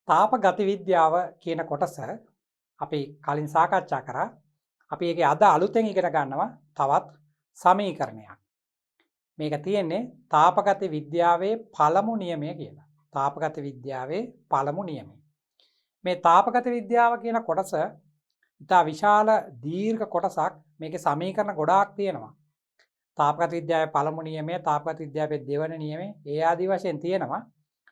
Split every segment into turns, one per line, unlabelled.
තාප ගති විද්‍යාව කියන කොටස අපි කලින් සාකච්ඡා කරා. අපි ඒකේ අද අලුතෙන් ඉගෙන ගන්නවා තවත් සමීකරණයක්. මේක තියෙන්නේ තාපගති විද්‍යාවේ පළමු නියමය කියලා. තාපගති විද්‍යාවේ පළමු නියමය. මේ තාපගති විද්‍යාව කියන කොටස ඉතා විශාල දීර්ඝ කොටසක්. මේකේ සමීකරණ ගොඩාක් තියෙනවා. තාපගති විද්‍යාවේ පළමු නියමය, තාපගති විද්‍යාවේ දෙවන නියමය, ඒ ආදී වශයෙන් තියෙනවා.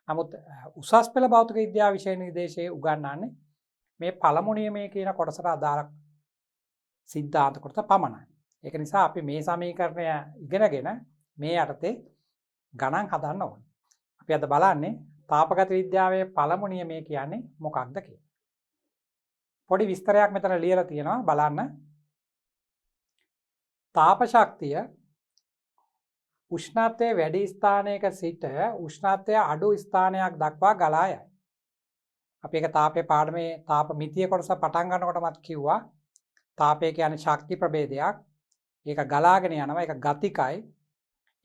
නමුත් උසස් පෙළ භෞතික විද්‍යාව විෂය නිර්දේශයේ උගන්වන්නේ මේ පළමු නියමය කියන කොටසට අදාළ සිද්ධාන්ත කොටස පමණයි. ඒක නිසා අපි මේ සමීකරණය ඉගෙනගෙන මේ යටතේ ගණන් හදන්න ඕනේ. අපි අද බලන්නේ තාපගත විද්‍යාවේ පළමු නියමය කියන්නේ මොකක්ද කියලා. පොඩි විස්තරයක් මෙතන ලියලා තියෙනවා බලන්න. තාප ශක්තිය උෂ්ණත්වයේ වැඩි ස්ථානයක සිට උෂ්ණත්වය අඩු ස්ථානයක් දක්වා ගලා යයි. අපි ඒක තාපයේ පාඩමේ තාප මිතිය කොටස පටන් ගන්නකොටමත් කිව්වා. තාපය කියන්නේ ශක්ති ප්‍රභේදයක්. ඒක ගලාගෙන යනවා. ඒක ගතිකයි.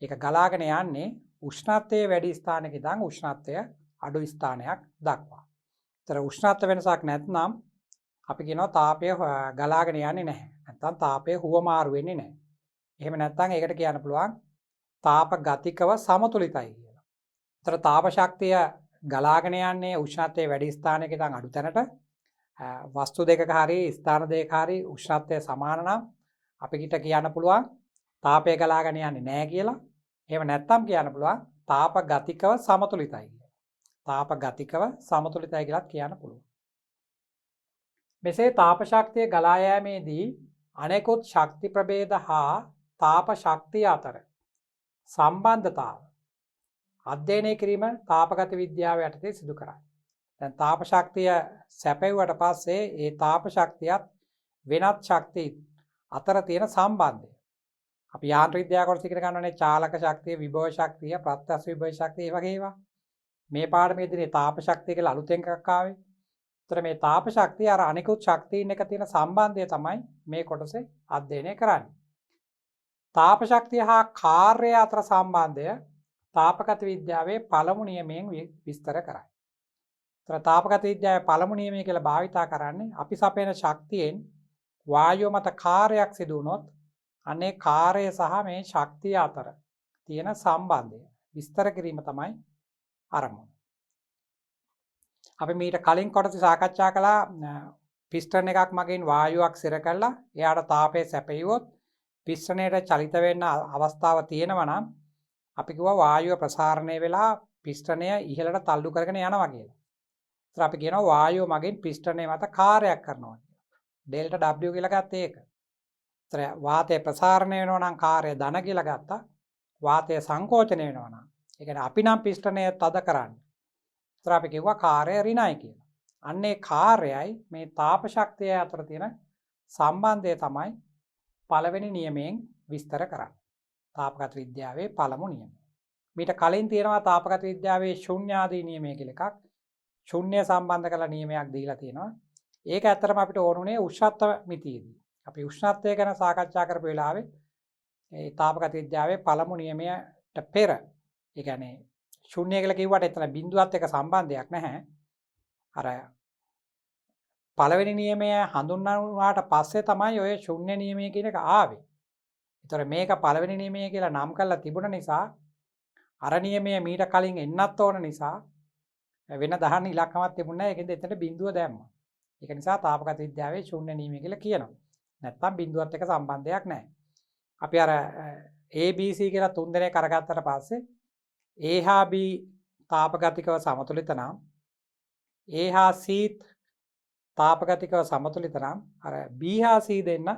ඒක ගලාගෙන යන්නේ උෂ්ණත්වයේ වැඩි ස්ථානයක ඉඳන් උෂ්ණත්වය අඩු ස්ථානයක් දක්වා. ඒතර උෂ්ණත්ව වෙනසක් නැත්නම් අපි කියනවා තාපය ගලාගෙන යන්නේ නැහැ. නැත්නම් තාපය හුවමාරු වෙන්නේ නැහැ. එහෙම නැත්නම් ඒකට කියන්න පුළුවන් තාප ගතිකව සමතුලිතයි කියලා. ඒතර තාප ශක්තිය ගලාගෙන යන්නේ උෂ්ණත්වයේ වැඩි ස්ථානයක ඉඳන් අඩු තැනට. වස්තු දෙකක හරි ස්ථාන දෙකක හරි උෂ්ණත්වය සමාන නම් අපිට කියන්න පුළුවන් තාපය ගලාගෙන යන්නේ නැහැ කියලා. එහෙම නැත්නම් කියන්න පුළුවන් තාප ගතිකව සමතුලිතයි කියලා. තාප ගතිකව සමතුලිතයි කියලාත් කියන්න පුළුවන්. මෙසේ තාප ශක්තිය ගලා යෑමේදී අනෙකුත් ශක්ති ප්‍රභේද හා තාප ශක්තිය අතර සම්බන්ධතාව අධ්‍යයනය කිරීම තාපගත විද්‍යාව යටතේ සිදු කරයි. දැන් තාප ශක්තිය සැපෙව්වට පස්සේ ඒ තාප ශක්තියත් වෙනත් ශක්ති අතර තියෙන සම්බන්ධය. අපි යාන්ත්‍රික විද්‍යාව කොටස ඉගෙන ගන්නවානේ චාලක ශක්තිය, විභව ශක්තිය, ප්‍රත්‍යක්ෂ විභව ශක්තිය වගේ ඒවා. මේ පාඩමේදී තාප ශක්තිය කියලා අලුතෙන් එකක් ආවේ. ඒතර මේ තාප ශක්තිය අර අනිකුත් ශක්තියින් එක තියෙන සම්බන්ධය තමයි මේ කොටසේ අධ්‍යයනය කරන්නේ. තාප ශක්තිය හා කාර්යය අතර සම්බන්ධය තාපගත විද්‍යාවේ පළමු නියමයෙන් විස්තර කරයි. ඒතර තාපගත විද්‍යාවේ පළමු නියමය කියලා භාවිතා කරන්නේ අපි සපයන ශක්තියෙන් වායුව මත කාර්යයක් සිදු වුණොත් අනේ කාර්යය සහ මේ ශක්තිය අතර තියෙන සම්බන්ධය විස්තර කිරීම තමයි අරමුණ. අපි මීට කලින් කොටස සාකච්ඡා කළා පිස්ටන් එකක් මගින් වායුවක් සිර කළා එයාට තාපය සැපයුවොත් පිස්ටනයට චලිත වෙන්න අවස්ථාව තියෙනවා නම් අපි කිව්වා වායුව ප්‍රසාරණය වෙලා පිස්ටනය ඉහළට තල්ලු කරගෙන යනවා කියලා. ඒතර අපි කියනවා වායුව මගින් පිස්ටනය මත කාර්යයක් කරනවා කියලා. ඩෙල්ටා W කියලා ගත්තේ ඒක. ඒතර වාතය ප්‍රසාරණය වෙනවා නම් කාර්යය ධන කියලා ගත්තා. වාතය සංකෝචනය වෙනවා නම් ඒ කියන්නේ අපි නම් පිස්ටනය තද කරන්නේ. ඒතර අපි කිව්වා කාර්යය ඍණයි කියලා. අන්නේ කාර්යයයි මේ තාප ශක්තිය අතර තියෙන සම්බන්ධය තමයි පළවෙනි නියමයෙන් විස්තර කරන්නේ. තාපගත විද්‍යාවේ පළමු නියමය. මීට කලින් තියෙනවා තාපගත විද්‍යාවේ ශුන්‍යාදී නියමය කියලා එකක්. ශුන්‍ය සම්බන්ධ කරලා නියමයක් දීලා තියෙනවා. ඒක ඇත්තටම අපිට ඕනුනේ උෂ්ණත්ව මිතියේදී. අපි උෂ්ණත්වය ගැන සාකච්ඡා කරපු වෙලාවේ ඒ තාපගත විද්‍යාවේ පළමු නියමයට පෙර ඒ කියන්නේ ශුන්‍ය කියලා කිව්වට එතන බිඳුවත් එක්ක සම්බන්ධයක් නැහැ. අර පළවෙනි නියමය හඳුන්වනාට පස්සේ තමයි ඔය ශුන්‍ය නියමය කියන එක ආවේ. ඒතර මේක පළවෙනි නියමය කියලා නම් කරලා තිබුණ නිසා අර නියමය මීට කලින් එන්නත් ඕන නිසා වෙන දහන ඉලක්කමක් තිබුණ නැහැ. ඒකෙන්ද එතනට බිඳුව දැම්මා. ඒක නිසා තාපගත විද්‍යාවේ ශුන්‍ය නියමය කියලා කියනවා. නැත්තම් බිඳුවත් එක්ක සම්බන්ධයක් නැහැ. අපි අර ABC කියලා තුන් දෙනෙක් අරගත්තට පස්සේ A හා B තාපගතිකව සමතුලිත නම් A හා C තාපගතිකව සමතුලිත නම් අර B හා C දෙන්න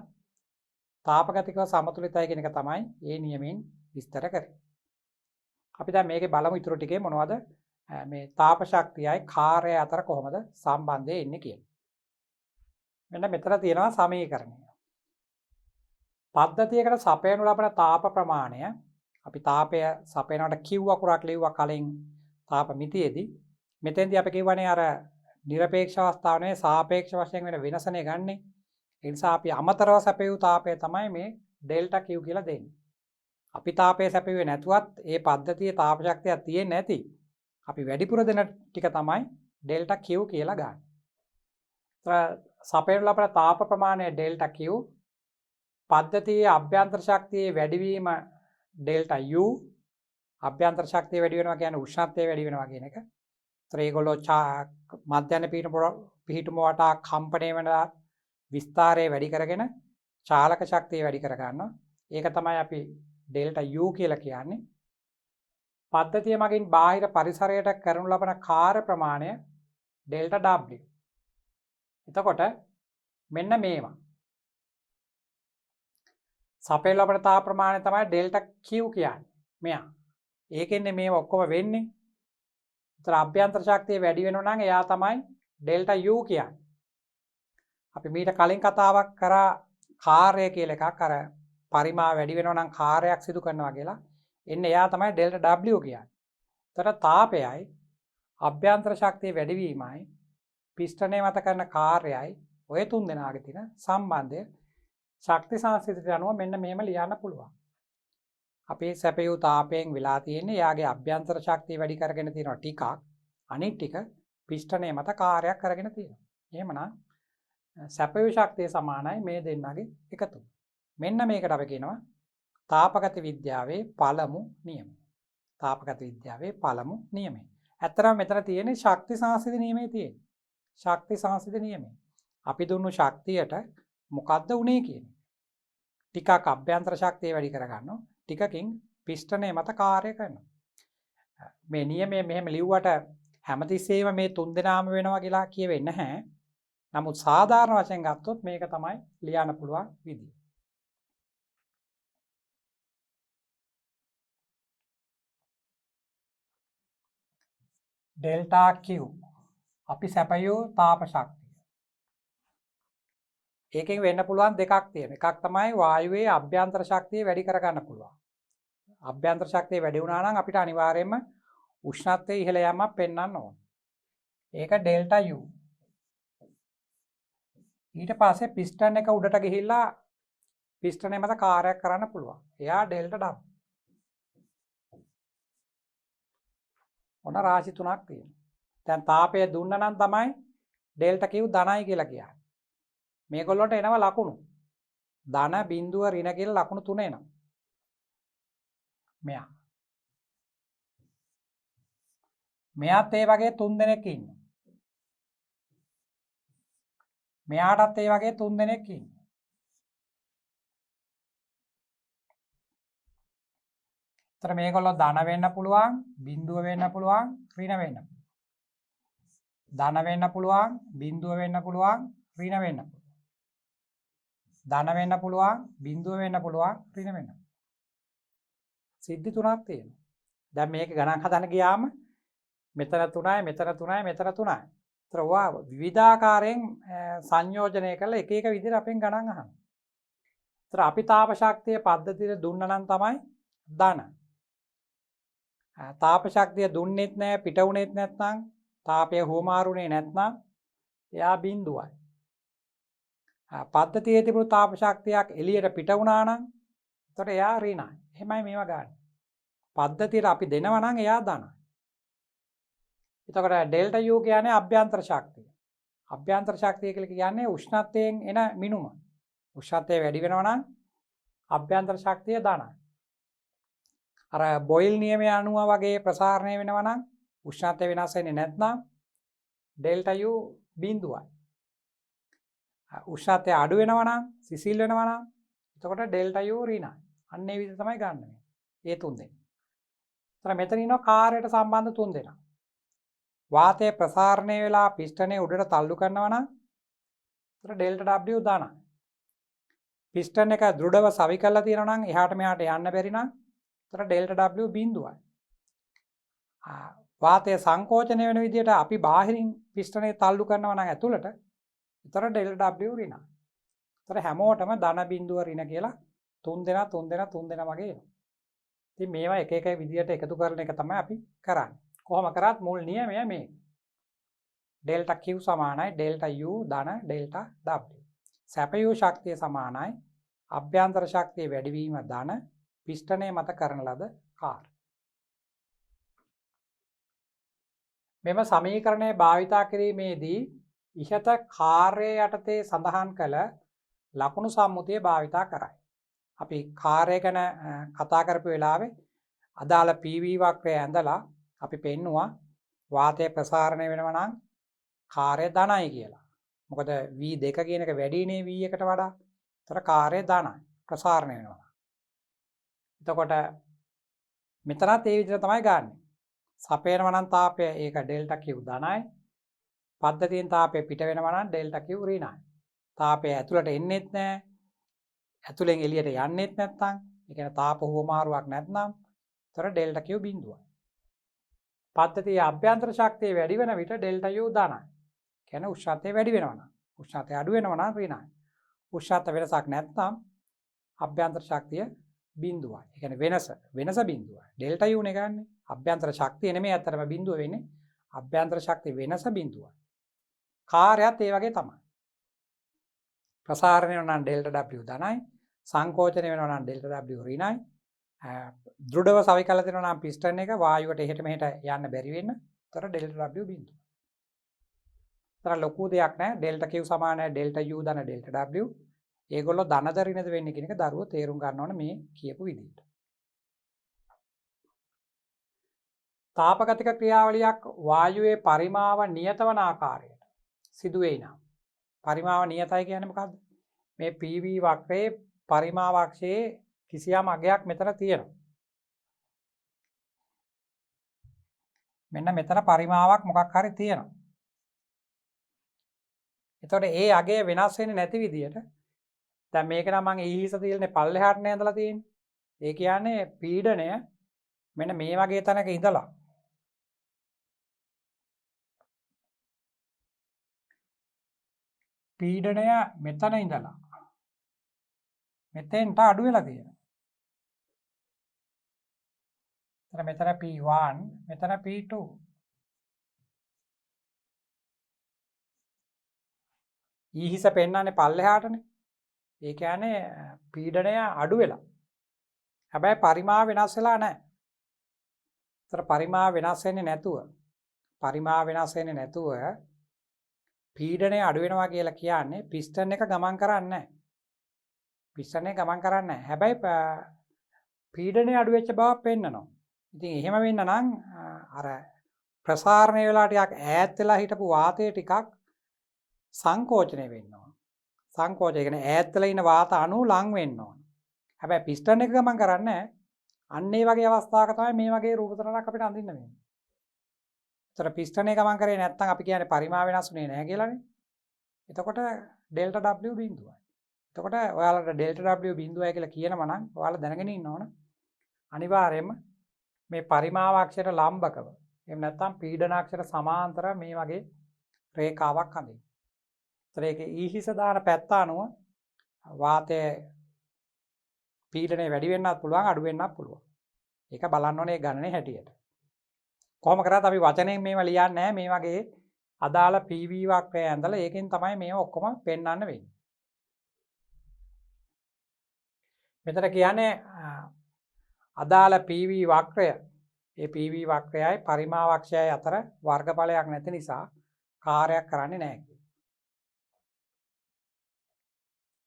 තාපගතිකව සමතුලිතයි කියන එක තමයි මේ නියමයෙන් විස්තර කරන්නේ. අපි දැන් මේකේ බලමු ඊටු ටිකේ මොනවද මේ තාප ශක්තියයි කාර්යය අතර කොහොමද සම්බන්ධය එන්නේ කියන්නේ. මෙන්න මෙතන තියෙනවා සමීකරණය. පද්ධතියකට සපයනු ලබන තාප ප්‍රමාණය අපි තාපය සපයනවට Q අකුරක් ලිව්වා කලින් තාප මිතියේදී. මෙතෙන්දී අපි කියවනේ අර නිරපේක්ෂ අවස්ථාව නෙවෙයි සාපේක්ෂ වශයෙන් වෙන වෙනසනේ ගන්නෙ. ඒ නිසා අපි අමතරව සැපයූ තාපය තමයි මේ ඩෙල්ටා Q කියලා දෙන්නේ. අපි තාපය සැපෙන්නේ නැතුවත් ඒ පද්ධතියේ තාප ශක්තියක් තියෙන්නේ නැති. අපි වැඩිපුර දෙන ටික තමයි ඩෙල්ටා Q කියලා ගන්න. සපයන ලබන තාප ප්‍රමාණය ඩෙල්ටා Q, පද්ධතියේ අභ්‍යන්තර ශක්තියේ වැඩිවීම ඩෙල්ටා U, අභ්‍යන්තර ශක්තිය වැඩි වෙනවා කියන්නේ උෂ්ණත්වය වැඩි වෙනවා කියන එක. ඒතර ඒගොල්ලෝ මධ්‍යන පිහිටුම වටා කම්පණය වෙන විස්තරය වැඩි කරගෙන චාලක ශක්තිය වැඩි කර ගන්නවා. ඒක තමයි අපි ඩෙල්ටා U කියලා කියන්නේ. පද්ධතිය මගින් බාහිර පරිසරයට කරනු ලබන කාර්ය ප්‍රමාණය ඩෙල්ටා W. එතකොට මෙන්න මේවා. සපයන ලබන තාප ප්‍රමාණය තමයි ඩෙල්ටා Q කියන්නේ. මෙයා. ඒකෙන්නේ මේව ඔක්කොම වෙන්නේ. ඒතර අභ්‍යන්තර ශක්තිය වැඩි වෙනවා නම් එයා තමයි ඩෙල්ටා U කියන්නේ. අපි මීට කලින් කතාවක් කරා කාර්යය කියලා එකක්, අර පරිමා වැඩි වෙනවා නම් කාර්යයක් සිදු කරනවා කියලා. එන්නේ එයා තමයි ඩෙල්ටා W කියන්නේ. ඒතර තාපයයි අභ්‍යන්තර ශක්තිය වැඩිවීමයි පිස්ටනය මත කරන කාර්යයයි ඔය තුන් දෙනාගේ තියෙන සම්බන්ධය ශක්ති සංස්කෘතියට අනුව මෙන්න මෙහෙම ලියන්න පුළුවන්. අපේ සැපයූ තාපයෙන් වෙලා තියෙන්නේ යාගේ අභ්‍යන්තර ශක්තිය වැඩි කරගෙන තියෙනවා ටිකක්, අනිත් ටික පිස්ටනය මත කාර්යයක් කරගෙන තියෙනවා. එහෙමනම් සැපයූ ශක්තිය සමානයි මේ දෙන්නගේ එකතුව. මෙන්න මේකට අපි කියනවා තාපගත විද්‍යාවේ පළමු නියමය. තාපගත විද්‍යාවේ පළමු නියමය. ඇත්තටම මෙතන තියෙන්නේ ශක්ති සංස්කෘති නියමයේ තියෙන්නේ. ශක්ති සංස්කෘති නියමය. අපි දුන්නු ශක්තියට මොකද්ද උනේ කියන්නේ. ටිකක් අභ්‍යන්තර ශක්තිය වැඩි කර ගන්නවා. ටිකකින් පිස්ටනය මත කාර්ය කරනවා. මේ නියමය මෙහෙම ලිව්වට හැමතිස්සෙම මේ තුන් දෙනාම වෙනවා කියලා කියවෙන්නේ නැහැ. නමුත් සාධාරණ වශයෙන් ගත්තොත් මේක තමයි ලියන්න පුළුවන් විදිය. ඩෙල්ටා Q අපි සැපයූ තාප ශක්තිය. ඒකෙන් වෙන්න පුළුවන් දෙකක් තියෙනවා. එකක් තමයි වායුවේ අභ්‍යන්තර ශක්තිය වැඩි කර ගන්න පුළුවන්. අභ්‍යන්තර ශක්තිය වැඩි වුණා නම් අපිට අනිවාර්යයෙන්ම උෂ්ණත්වයේ ඉහළ යෑමක් පෙන්වන්න ඕන. ඒක ඩෙල්ටා U. ඊට පස්සේ පිස්ටන් එක උඩට ගිහිල්ලා පිස්ටනේ මත කාර්යයක් කරන්න පුළුවන්. එයා ඩෙල්ටා W. ඔන්න රාශි තුනක් තියෙනවා. දැන් තාපය දුන්න නම් තමයි ඩෙල්ටා Q ධනයි කියලා කියන්නේ. මේගොල්ලන්ට එනවා ලකුණු. ධන බිඳුව ඍණ කියලා ලකුණු තුන එනවා. මෙයාත් ඒ වගේ තුන් දෙනෙක් ඉන්නවා. මෙයාටත් ඒ වගේ තුන් දෙනෙක් ඉන්නවා. ඒතර මේගොල්ලෝ ධන වෙන්න පුළුවන්, බිඳුව වෙන්න පුළුවන්, ඍණ වෙන්න පුළුවන්. ධන වෙන්න පුළුවන්, බිඳුව වෙන්න පුළුවන්, ඍණ වෙන්න පුළුවන්. ධන වෙන්න පුළුවන්, බිඳුව වෙන්න පුළුවන්, ඍණ වෙන්න පුළුවන්. සිද්ධි තුනක් තියෙනවා. දැන් මේක ගණන් හදන්න ගියාම මෙතන 3යි, මෙතන 3යි, මෙතන 3යි. ඒතර ඔයා විවිධාකාරයෙන් සංයෝජනය කරලා එක එක විදිහට අපෙන් ගණන් අහනවා. ඒතර අපි තාප ශක්තිය පද්ධතියට දුන්න නම් තමයි ධන. තාප ශක්තිය දුන්නෙත් නැහැ, පිට උනේත් නැත්නම්, තාපය හුවමාරුනේ නැත්නම් එයා බිඳුවයි. පද්ධතියේ තිබුණු තාප ශක්තියක් එළියට පිට වුණා නම් එතකොට එයා ඍණයි. එහෙමයි මේවා ගන්න. පද්ධතියට අපි දෙනවා නම් එයා ධනයි. එතකොට ඩෙල්ටා U කියන්නේ අභ්‍යන්තර ශක්තිය. අභ්‍යන්තර ශක්තිය කියලා කියන්නේ උෂ්ණත්වයෙන් එන මිනුම. උෂ්ණත්වය වැඩි වෙනවා නම් අභ්‍යන්තර ශක්තිය ධනයි. අර බොයිල් නියමය අනුව වගේ ප්‍රසාරණය වෙනවා නම් උෂ්ණත්වය වෙනස් වෙන්නේ නැත්නම් ඩෙල්ටා U බිඳුවයි. උෂ්ණත්වය අඩු වෙනවා නම්, සිසිල් වෙනවා නම් එතකොට ඩෙල්ටා U ඍණයි. අන්න ඒ විදිහට තමයි ගන්න මේ. ඒ තුන් දෙනා. ඒතර මෙතන ඉන්නවා කාර්යයට සම්බන්ධ තුන් දෙනා. වාතය ප්‍රසාරණය වෙලා පිස්ටනේ උඩට තල්ලු කරනවා නම් එතකොට ඩෙල්ටා W ධනයි. පිස්ටන් එක දෘಢව සවි කරලා තියෙනවා නම් එහාට මෙහාට යන්න බැරි නම් එතකොට ඩෙල්ටා W බිඳුවයි. වාතය සංකෝචනය වෙන විදිහට අපි බාහිරින් පිස්ටනේ තල්ලු කරනවා නම් ඇතුළට එතකොට ඩෙල්ටා W ඍණයි. එතකොට හැමෝටම ධන බිඳුව ඍණ කියලා තුන් දෙනා වගේ එනවා. ඉතින් මේවා එක එක විදිහට එකතු කරන එක තමයි අපි කරන්නේ. කොහොම කරත් මුල් නියමය මේක. ඩෙල්ටා Q සමානයි ඩෙල්ටා U ධන ඩෙල්ටා W. සැපයූ ශක්තිය සමානයි අභ්‍යන්තර ශක්තිය වැඩිවීම ධන පිස්ටනය මත කරන ලද කාර්ය. මෙම සමීකරණය භාවිතා කිරීමේදී ඉහත කාර්ය යටතේ සඳහන් කළ ලකුණු සම්මුතිය භාවිතා කරයි. අපි කාර්ය ගැන කතා කරපු වෙලාවේ අදාළ PV වක්‍රය ඇඳලා අපි පෙන්නවා වාතය ප්‍රසාරණය වෙනවා නම් කාර්ය ධනයි කියලා. මොකද V2 කියන එක වැඩිනේ V1කට වඩා. ඒතර කාර්ය ධනයි ප්‍රසාරණය වෙනවා. එතකොට මෙතනත් ඒ විදිහට තමයි ගන්නෙ. සපයනවා නම් තාපය ඒක ඩෙල්ටා Q ධනයි. පද්ධතියෙන් තාපය පිට වෙනවා නම් ඩෙල්ටා Q ඍණයි. තාපය ඇතුළට එන්නෙත් නැහැ. ඇතුළෙන් එළියට යන්නෙත් නැත්නම්, ඒ කියන්නේ තාප හුවමාරුවක් නැත්නම්, ඒතර ඩෙල්ටා Q බිඳුවයි. පද්ධතියේ අභ්‍යන්තර ශක්තිය වැඩි වෙන විට ඩෙල්ටා U ධනයි. කියන්නේ උෂ්ණත්වය වැඩි වෙනවා නම්, උෂ්ණත්වය අඩු වෙනවා නම් ඍණයි. උෂ්ණත්ව වෙනසක් නැත්නම් අභ්‍යන්තර ශක්තිය බිඳුවයි. ඒ කියන්නේ වෙනස බිඳුවයි. ඩෙල්ටා U නේ ගන්නෙ. අභ්‍යන්තර ශක්තිය නෙමෙයි අතරම බිඳුව වෙන්නේ. අභ්‍යන්තර ශක්තිය වෙනස බිඳුවයි. කාර්යයත් ඒ වගේ තමයි. ප්‍රසාරණය වෙනවා නම් ඩෙල්ටා W ධනයි. සංකෝචනය වෙනවා නම් ඩෙල්ටා W ඍණයි. දෘඩව සවිකල දෙනවා නම් පිස්ටන් එක වායුවට එහෙට මෙහෙට යන්න බැරි වෙන්න. ඒතර ඩෙල්ටා W බිඳුව. ඒතර ලොකු දෙයක් නැහැ. ඩෙල්ටා Q සමානයි ඩෙල්ටා U ධන ඩෙල්ටා W. ඒගොල්ලෝ ධනද ඍණද වෙන්නේ කියන එක දරුවෝ තේරුම් ගන්න ඕන මේ කියපු විදිහට. තාපගතික ක්‍රියාවලියක් වායුවේ පරිමාව නියත වන ආකාරයට සිදු වෙයි නම් පරිමාව නියතයි කියන්නේ මොකද්ද? මේ PV වක්‍රයේ පරිමාවක්ෂයේ කිසියම් අගයක් මෙතන තියෙනවා. මෙන්න මෙතන පරිමාවක් මොකක් හරි තියෙනවා. එතකොට ඒ අගය වෙනස් වෙන්නේ නැති විදියට දැන් මේක නම් මම ඊහිස තියන්නේ පල්ලෙහාට නේ ඇඳලා තියෙන්නේ. ඒ කියන්නේ පීඩනය මෙන්න මේ වගේ තැනක ඉඳලා පීඩනය මෙතන ඉඳලා මෙතෙන්ට අඩු වෙලා තියෙනවා. මෙතන P1 මෙතන P2 ඊහිස පෙන්නන්නේ පල්ලෙහාටනේ. ඒ කියන්නේ පීඩනය අඩු වෙලා. හැබැයි පරිමාව වෙනස් වෙලා නැහැ. ඒතර පරිමාව වෙනස් වෙන්නේ නැතුව පීඩනය අඩු වෙනවා කියලා කියන්නේ පිස්ටන් එක ගමන් කරන්නේ නැහැ. පිස්ටන් එක ගමන් කරන්නේ නැහැ. හැබැයි පීඩනය අඩු වෙච්ච බව පෙන්නනවා. ඉතින් එහෙම වෙන්න නම් අර ප්‍රසාරණය වෙලා ටිකක් ඈත් වෙලා හිටපු වාතය ටිකක් සංකෝචනය වෙන්න ඕන. සංකෝචනය කියන්නේ ඈත් වෙලා ඉන වාත අණු ලං වෙන්න ඕන. හැබැයි පිස්ටන් එක ගමන් කරන්නේ නැහැ. අන්න ඒ වගේ අවස්ථාවක තමයි මේ වගේ රූප තරණක් අපිට අඳින්න වෙන්නේ. ඒතර පිස්ටන් එක ගමන් කරේ නැත්නම් අපි කියන්නේ පරිමාව වෙනස් වුණේ නැහැ කියලානේ. එතකොට ඩෙල්ටා W බිඳුවයි. එතකොට ඔයාලට ඩෙල්ටා W බිඳුවයි කියලා කියනම නම් ඔයාලා දැනගෙන ඉන්න ඕන. අනිවාර්යයෙන්ම මේ පරිමාවාක්ෂයට ලම්බකව එහෙම නැත්නම් පීඩනාක්ෂයට සමාන්තර මේ වගේ රේඛාවක් අඳින්න. ඒතර ඒකේ ඊහිස දාන පැත්ත අනුව වාතයේ පීඩනය වැඩි වෙන්නත් පුළුවන් අඩු වෙන්නත් පුළුවන්. ඒක බලන්න ඕනේ ගණනේ හැටියට. කොහොම කරත් අපි වචනෙන් මේවා ලියන්නේ නැහැ. මේ වගේ අදාළ PV වක්‍රය ඇඳලා ඒකෙන් තමයි මේව ඔක්කොම පෙන්වන්න වෙන්නේ. මෙතන කියන්නේ අදාළ PV වක්‍රය ඒ PV වක්‍රයයි පරිමාවක්ෂයයි අතර වර්ගඵලයක් නැති නිසා කාර්යයක් කරන්නේ නැහැ කියලා.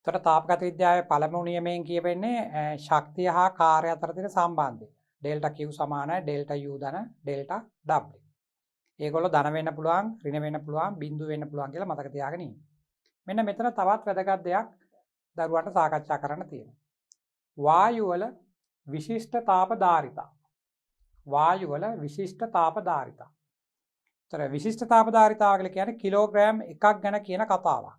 ඒතර තාපගත විද්‍යාවේ පළමු නියමයෙන් කියවෙන්නේ ශක්තිය හා කාර්ය අතර තියෙන සම්බන්ධය. ඩෙල්ටා Q සමානයි ඩෙල්ටා U ධන ඩෙල්ටා W. ඒගොල්ලෝ ධන වෙන්න පුළුවන්, ඍණ වෙන්න පුළුවන්, බිඳු වෙන්න පුළුවන් කියලා මතක තියාගෙන ඉන්න. මෙන්න මෙතන තවත් වැදගත් දෙයක් දරුවන්ට සාකච්ඡා කරන්න තියෙනවා. වායු වල විශිෂ්ට තාප ධාරිතා. වායු වල විශිෂ්ට තාප ධාරිතා. ඒතර විශිෂ්ට තාප ධාරිතාව කියලා කියන්නේ කිලෝග්‍රෑම් එකක් ගැන කියන කතාවක්.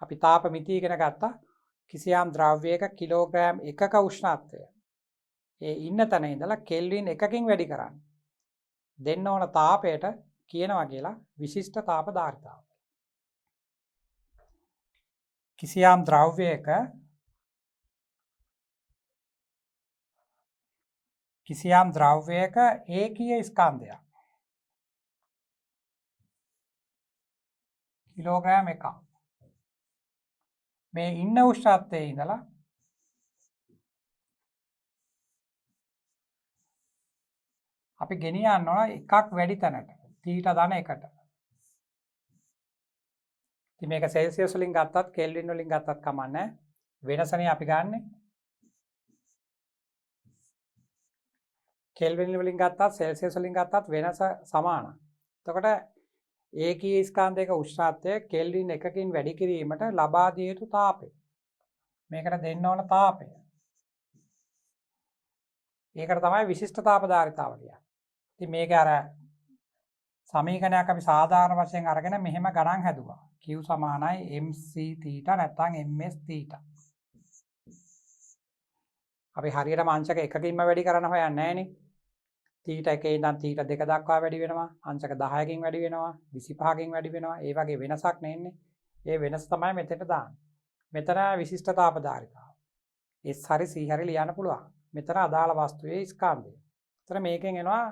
අපි තාප මිතිය ඉගෙන ගත්තා. කිසියම් ද්‍රව්‍යයක කිලෝග්‍රෑම් එකක උෂ්ණත්වය ඒ ඉන්න තැන ඉඳලා කෙල්වින් එකකින් වැඩි කරන්න දෙන්න ඕන තාපයට කියනවා කියලා විශිෂ්ට තාප ධාරිතාව. කිසියම් ද්‍රව්‍යයක ඒකීය ස්කන්ධයක් කිලෝග්‍රෑම් එකක් මේ ඉන්න උෂ්ණත්වයේ ඉඳලා අපි ගෙනියන්න ඕන එකක් වැඩි තැනට. තීටා ධන 1ට. ඉතින් මේක සෙල්සියස් වලින් ගත්තත් කෙල්වින් වලින් ගත්තත් කමන්නේ. වෙනසනේ අපි ගන්නෙ. කෙල්වින් වලින් ගත්තත් සෙල්සියස් වලින් ගත්තත් වෙනස සමානයි. එතකොට ඒකීය ස්කන්ධයක උෂ්ණත්වය කෙල්වින් 1කින් වැඩි කිරීමට ලබා දිය යුතු තාපය. මේකට දෙන්න ඕන තාපය. ඒකට තමයි විශිෂ්ට තාපධාරිතාව කියන්නේ. ඉතින් මේක අර සමීකරණයක් අපි සාධාරණ වශයෙන් අරගෙන මෙහෙම ගණන් හැදුවා. Q සමානයි mc θ නැත්නම් ms θ. අපි හරියටම අංශක එකකින්ම වැඩි කරන්න හොයන්නේ නැහනේ. θ එකේ ඉඳන් θ 2 දක්වා වැඩි වෙනවා. අංශක 10කින් වැඩි වෙනවා. 25කින් වැඩි වෙනවා. ඒ වගේ වෙනසක් නෙන්නේ. ඒ වෙනස තමයි මෙතෙන්ට දාන්නේ. මෙතන විශිෂ්ට තාපධාරිතාව. S හරි C හරි ලියන්න පුළුවන්. මෙතන අදාළ වස්තුවේ ස්කන්ධය. එතන මේකෙන් එනවා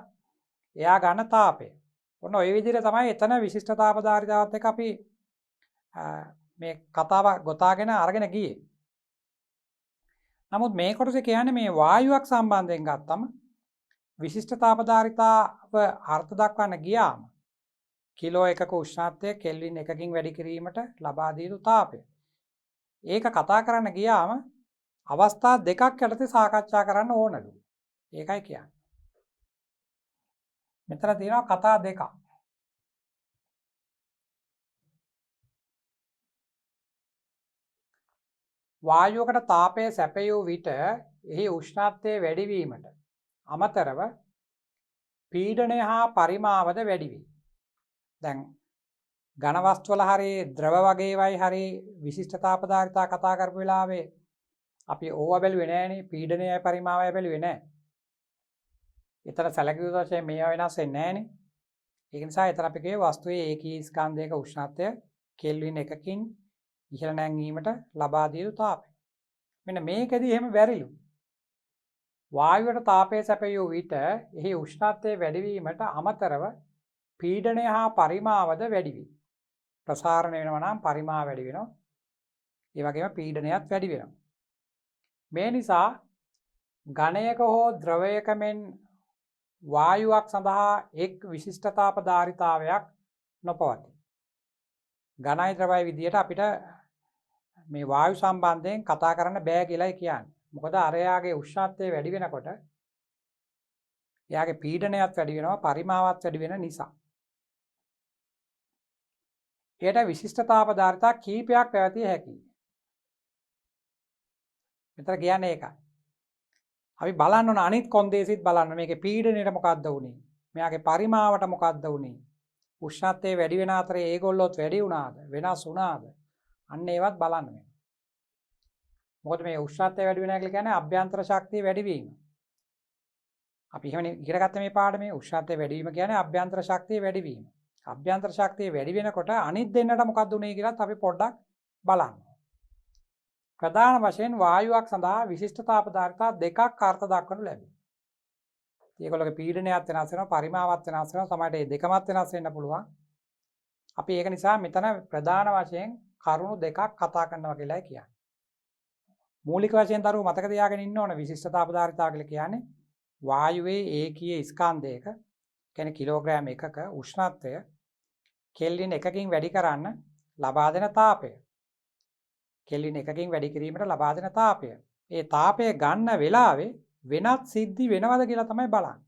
එයා ගන්න තාපය. ඔන්න ওই විදිහට තමයි එතන විශිෂ්ට තාපධාරිතාවත් එක්ක අපි මේ කතාව ගොතාගෙන අරගෙන ගියේ. නමුත් මේ කොටසේ කියන්නේ මේ වායුවක් සම්බන්ධයෙන් ගත්තම විශිෂ්ට තාපධාරිතාව අර්ථ දක්වන්න ගියාම කිලෝ එකක උෂ්ණත්වය කෙල්වින් 1කින් වැඩි කිරීමට ලබා දිය යුතු තාපය. ඒක කතා කරන්න ගියාම අවස්ථා දෙකක් යටතේ සාකච්ඡා කරන්න ඕනලු. ඒකයි කියන්නේ. මෙතන තියෙනවා කතා දෙකක්. වායුවකට තාපය සැපයූ විට එහි උෂ්ණත්වය වැඩි වීමට අමතරව පීඩනය හා පරිමාවද වැඩි වේ. දැන් ඝන වස්තු වල හරි ද්‍රව වගේවයි හරි විශිෂ්ට තාපධාරිතා කතා කරපු වෙලාවේ අපි ඕවා බැලුවේ නෑනේ. පීඩනයයි පරිමාවයි බැලුවේ නෑ. එතන සැලකිය යුතු වශයෙන් මේවා වෙනස් වෙන්නේ නෑනේ. ඒක නිසා එතන අපි කියේ වස්තුවේ ඒකීය ස්කන්ධයක උෂ්ණත්වය කෙල්වින් 1කින් ඉහළ නැංවීමට ලබා දිය යුතු තාපය. මෙන්න මේකෙදි එහෙම බැරිලු. වායුවට තාපය සැපයූ විට එහි උෂ්ණත්වය වැඩි වීමට අමතරව පීඩනය හා පරිමාවද වැඩි වේ. ප්‍රසාරණය වෙනවා නම් පරිමාව වැඩි වෙනවා. ඒ වගේම පීඩනයත් වැඩි වෙනවා. මේ නිසා ඝනයක හෝ ද්‍රවයක මෙන් වායුවක් සඳහා එක් විශිෂ්ට තාපධාරිතාවයක් නොපවතී. ඝනයි ද්‍රවයි විදියට අපිට මේ වායු සම්බන්ධයෙන් කතා කරන්න බෑ කියලායි කියන්නේ. මොකද අරයාගේ උෂ්ණත්වය වැඩි වෙනකොට එයාගේ පීඩනයත් වැඩි වෙනවා පරිමාවත් වැඩි වෙන නිසා. ඒට විශිෂ්ට තාපධාරිතා කීපයක් පැවතිය හැකියි. මෙතන කියන්නේ ඒකයි. අපි බලන්න ඕන අනිත් කොන්දේසිත් බලන්න මේකේ පීඩනයට මොකද්ද වුනේ? මෙයාගේ පරිමාවට මොකද්ද වුනේ? උෂ්ණත්වය වැඩි වෙන අතරේ ඒගොල්ලොත් වැඩි වුණාද? වෙනස් වුණාද? අන්න ඒවත් බලන්න වෙනවා. මොකද මේ උෂ්ණත්වය වැඩි වෙනවා කියලා කියන්නේ අභ්‍යන්තර ශක්තිය වැඩි වීම. අපි එහෙමනේ ඉගෙන ගත්ත මේ පාඩමේ උෂ්ණත්වය වැඩි වීම කියන්නේ අභ්‍යන්තර ශක්තිය වැඩි වීම. අභ්‍යන්තර ශක්තිය වැඩි වෙනකොට අනිත් දෙන්නට මොකද්ද උනේ කියලාත් අපි පොඩ්ඩක් බලන්න. ප්‍රධාන වශයෙන් වායුවක් සඳහා විශිෂ්ට තාපධාරිතා දෙකක් අර්ථ දක්වනු ලැබේ. ඒගොල්ලෝගේ පීඩනයත් වෙනස් වෙනවා පරිමාවත් වෙනස් වෙනවා සමහරට මේ දෙකමත් වෙනස් වෙන්න පුළුවන්. අපි ඒක නිසා මෙතන ප්‍රධාන වශයෙන් කරුණු දෙකක් කතා කරනවා කියලායි කියන්නේ. මූලික වශයෙන් දරුවෝ මතක තියාගෙන ඉන්න ඕන විශිෂ්ට තාපධාරිතාව කියලා කියන්නේ වායුවේ ඒකීය ස්කන්ධයක කියන්නේ කිලෝග්‍රෑම් එකක උෂ්ණත්වය කෙල්වින් 1කින් වැඩි කරන්න ලබා දෙන තාපය. කෙල්වින් 1කින් වැඩි කිරීමට ලබා දෙන තාපය. ඒ තාපය ගන්න වෙලාවේ වෙනත් සිද්ධි වෙනවද කියලා තමයි බලන්නේ.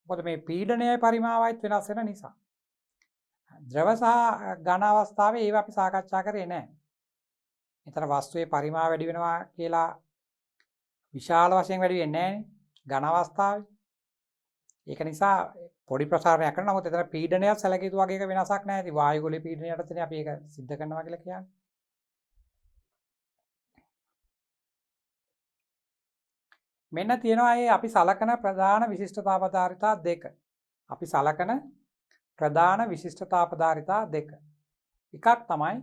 මොකද මේ පීඩනයයි පරිමාවයිත් වෙනස් වෙන නිසා. ද්‍රව සහ ඝන අවස්ථාවේ ඒව අපි සාකච්ඡා කරේ නැහැ. එතන වස්තුවේ පරිමාව වැඩි වෙනවා කියලා විශාල වශයෙන් වැඩි වෙන්නේ නැහැ නේ ඝන අවස්ථාවේ. ඒක නිසා පොඩි ප්‍රසාරණයක් කරනවා. නමුත් එතන පීඩනයත් සැලකිය යුතු වගේ එක වෙනසක් නැහැ. ඉතින් වායුගෝලීය පීඩනයට තමයි අපි ඒක सिद्ध කරනවා කියලා කියන්නේ. මෙන්න තියෙනවා මේ අපි සලකන ප්‍රධාන විශිෂ්ට තාපධාරිතා දෙක. අපි සලකන ප්‍රධාන විශිෂ්ට තාපධාරිතා දෙක. එකක් තමයි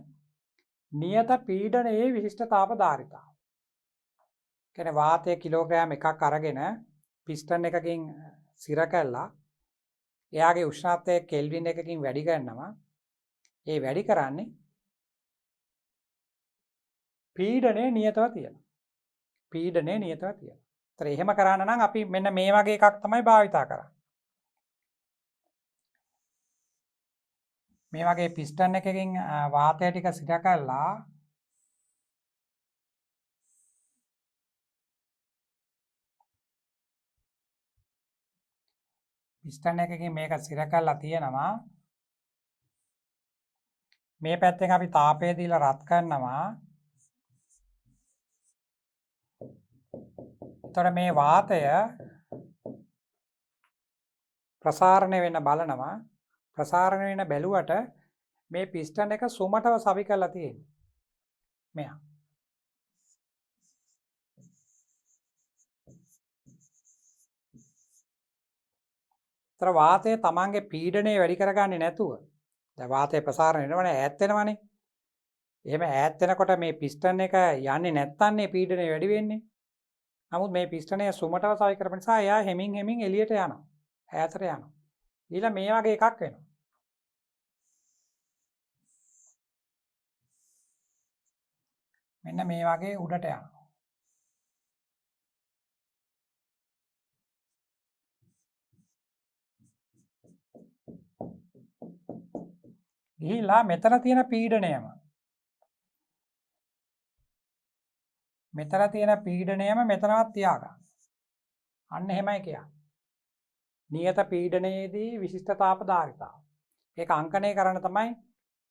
නියත පීඩනයේ විශිෂ්ට තාපධාරිතාව. කියන්නේ වාතය කිලෝග්‍රෑම් එකක් අරගෙන පිස්ටන් එකකින් සිර කළා එයාගේ උෂ්ණත්වය කෙල්වින් එකකින් වැඩි කරනවා. ඒ වැඩි කරන්නේ පීඩනය නියතව තියලා. පීඩනය නියතව තියලා. ඒතර එහෙම කරන්න නම් අපි මෙන්න මේ වගේ එකක් තමයි භාවිතා කරන්නේ. මේ වගේ පිස්ටන් එකකින් වාතය ටික සිර කරලා පිස්ටන් එකකින් මේක සිර කරලා තියෙනවා. මේ පැත්තෙන් අපි තාපය දීලා රත් කරනවා. එතකොට මේ වාතය ප්‍රසාරණය වෙන්න බලනවා. ප්‍රසාරණය වෙන බැලුවට මේ පිස්ටන් එක සුමටව සවි කරලා තියෙනවා. මෙයා. ඒතර වාතය තමන්ගේ පීඩනය වැඩි කරගන්නේ නැතුව දැන් වාතය ප්‍රසාරණය වෙනවනේ ඈත් වෙනවනේ. එහෙම ඈත් වෙනකොට මේ පිස්ටන් එක යන්නේ නැත්තන්නේ පීඩනය වැඩි වෙන්නේ. නමුත් මේ පිස්ටනය සුමටව සවි කරපු නිසා එයා හෙමින් එළියට යනවා. ඈතට යනවා. ඊළඟ මේ වගේ එකක් වෙනවා. මෙන්න මේ වගේ උඩට යනවා. ගිහිලා මෙතන තියෙන පීඩනයම මෙතනවත් තියාගන්න. අන්න එහෙමයි කියන්නේ. නියත පීඩනයේදී විශිෂ්ට තාපධාරිතාව. ඒක අංකණය කරන්න තමයි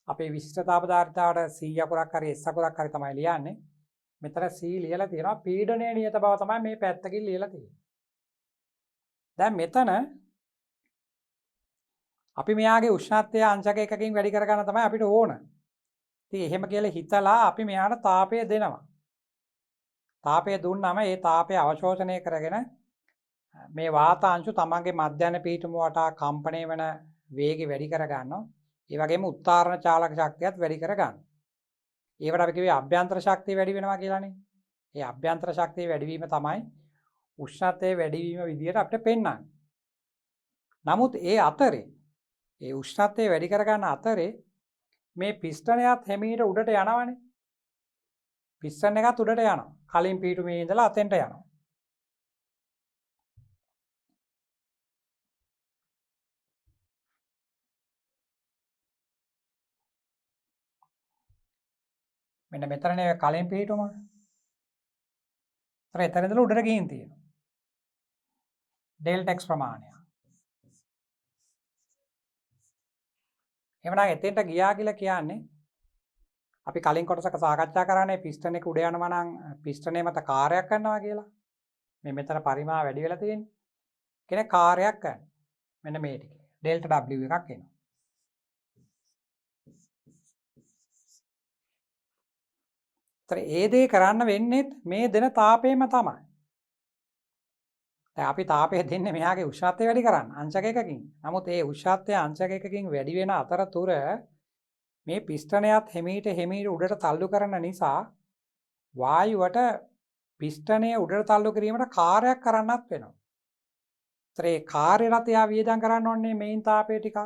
අපේ විශිෂ්ට තාපධාරිතාවට C අකුරක් හරි S අකුරක් හරි තමයි ලියන්නේ. මෙතන C ලියලා තියෙනවා. පීඩනයේ නියත බව තමයි මේ පැත්තකින් ලියලා තියෙන්නේ. දැන් මෙතන අපි මෙයාගේ උෂ්ණත්වය අංශක එකකින් වැඩි කරගන්න තමයි අපිට ඕන. ඉතින් එහෙම කියලා හිතලා අපි මෙයාට තාපය දෙනවා. තාපය දුන්නාම ඒ තාපය අවශෝෂණය කරගෙන මේ වාතාංශු තමන්ගේ මධ්‍යන පීඨම වටා කම්පණය වෙන වේගය වැඩි කර ගන්නවා. ඒ වගේම උත්තරණ චාලක ශක්තියත් වැඩි කර ගන්නවා. ඒවට අපි කිව්වේ අභ්‍යන්තර ශක්තිය වැඩි වෙනවා කියලානේ. ඒ අභ්‍යන්තර ශක්තිය වැඩි වීම තමයි උෂ්ණත්වයේ වැඩි වීම විදියට අපිට පෙන්වන්නේ. නමුත් ඒ අතරේ ඒ උෂ්ණත්වය වැඩි කර ගන්න අතරේ මේ පිස්ටනයත් හැමීට උඩට යනවනේ. පිස්ටන් එකත් උඩට යනවා. කලින් පීඨුමේ ඉඳලා අතෙන්ට යනවා. මෙන්න මෙතනනේ කලින් පීඨුම. එතන ඉඳලා උඩට ගිහින් තියෙනවා. ඩෙල්ටා x ප්‍රමාණය. එහෙනම් එතෙන්ට ගියා කියලා කියන්නේ අපි කලින් කොටසක සාකච්ඡා කරන්නේ පිස්ටන් එක උඩ යනවා නම් පිස්ටනේ මත කාර්යයක් කරනවා කියලා. මේ මෙතන පරිමාව වැඩි වෙලා තියෙන්නේ. කෙනෙක් කාර්යයක් කරනවා. මෙන්න මේ ටික. ඩෙල්ටා W එකක් එනවා. ඒ දේ කරන්න වෙන්නේ මේ දෙන තාපයම තමයි. දැන් අපි තාපය දෙන්නේ මෙයාගේ උෂ්ණත්වය වැඩි කරන්න අංශක එකකින්. නමුත් ඒ උෂ්ණත්වය අංශක එකකින් වැඩි වෙන අතරතුර මේ පිස්ටනයත් හිමීට උඩට තල්ලු කරන නිසා වායුවට පිස්ටනය උඩට තල්ලු කිරීමට කාර්යයක් කරන්නත් වෙනවා. ඒ කාර්යයට එයා වියදම් කරන්න ඕනේ මේන් තාපය ටිකක්.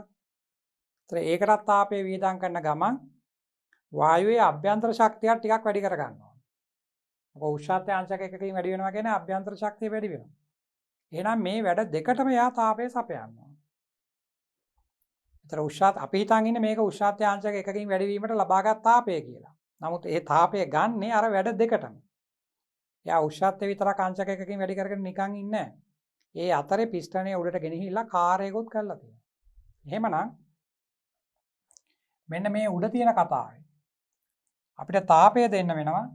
ඒකටත් තාපය වියදම් කරන ගමන් වායුවේ අභ්‍යන්තර ශක්තිය ටිකක් වැඩි කර ගන්නවා. මොකද උෂ්ණත්වය අංශක එකකින් වැඩි වෙනවා කියන්නේ අභ්‍යන්තර ශක්තිය වැඩි වෙනවා. එහෙනම් මේ වැඩ දෙකටම යා තාපය සපයනවා. ඒතර උෂ්ණත් අපි හිතන් ඉන්නේ මේක උෂ්ණත්වය අංශක එකකින් වැඩි වීමට ලබාගත් තාපය කියලා. නමුත් ඒ තාපය ගන්නේ අර වැඩ දෙකටම. එයා උෂ්ණත්වය විතරක් අංශක එකකින් වැඩි කරගෙන නිකන් ඉන්නේ නැහැ. ඒ අතරේ පිස්ටනය උඩට ගෙනහිල්ලා කාර්යයකුත් කරලා තියෙනවා. එහෙමනම් මෙන්න මේ උඩ තියෙන කතාවේ අපිට තාපය දෙන්න වෙනවා.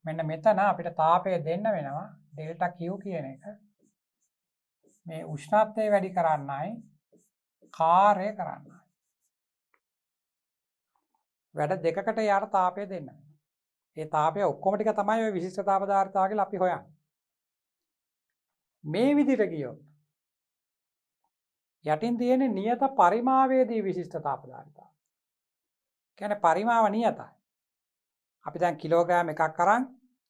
මෙන්න මෙතන අපිට තාපය දෙන්න වෙනවා ඩෙල්ටා Q කියන එක. මේ උෂ්ණත්වය වැඩි කරන්නයි කාර්ය කරන්නයි. වැඩ දෙකකට යාට තාපය දෙන්න වෙනවා. ඒ තාපය ඔක්කොම ටික තමයි ඔය විශිෂ්ට තාපධාරිතාව කියලා අපි හොයන්නේ. මේ විදිහට ගියොත් යටින් තියෙන නියත පරිමාවේදී විශිෂ්ට තාපධාරිතාව. කියන්නේ පරිමාව නියතයි. අපි දැන් කිලෝග්‍රෑම් එකක් අරන්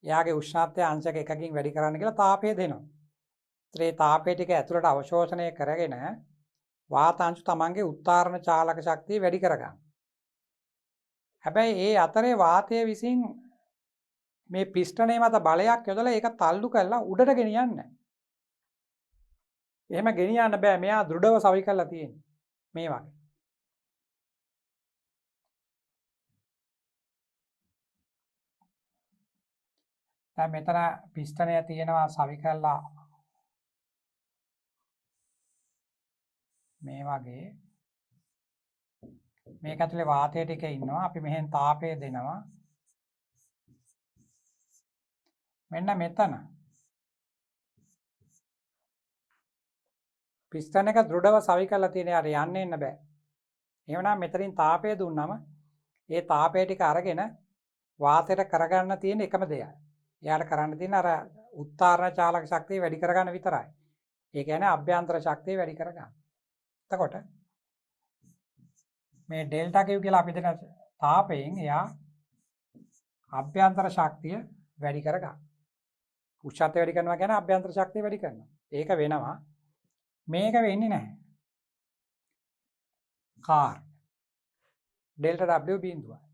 එයාගේ උෂ්ණත්වය අංශක එකකින් වැඩි කරන්න කියලා තාපය දෙනවා. ඒ තාපය ටික ඇතුළට අවශෝෂණය කරගෙන වාතාංශු තමන්ගේ උත්තරණ චාලක ශක්තිය වැඩි කරගන්න. හැබැයි ඒ අතරේ වාතය විසින් මේ පිස්ටනේ මත බලයක් යොදලා ඒක තල්ලු කරලා උඩට ගෙනියන්නේ නැහැ. එහෙම ගෙනියන්න බෑ. මෙයා දෘඩව සවි කරලා තියෙන්නේ. මේ වගේ. දැන් මෙතන පිස්ටනය තියෙනවා සවි කරලා මේ වගේ. මේක ඇතුලේ වාතය ටික ඉන්නවා. අපි මෙහෙන් තාපය දෙනවා. මෙන්න මෙතන පිස්ටන් එක දෘඩව සවි කරලා තියෙන යාට යන්න එන්න බෑ. එහෙමනම් මෙතනින් තාපය දුන්නම ඒ තාපය ටික අරගෙන වාතයට කරගන්න තියෙන එකම දෙයයි. එයාට කරන්න තියෙන අර උත්තරණ චාලක ශක්තිය වැඩි කරගන්න විතරයි. ඒ කියන්නේ අභ්‍යන්තර ශක්තිය වැඩි කරගන්න. එතකොට මේ ඩෙල්ටා Q කියලා අපි දෙන තාපයෙන් එයා අභ්‍යන්තර ශක්තිය වැඩි කරගන්න. උෂ්ණත්වය වැඩි කරනවා කියන්නේ අභ්‍යන්තර ශක්තිය වැඩි කරනවා. ඒක වෙනවා. මේක වෙන්නේ නැහැ. Car delta W බිඳුවයි.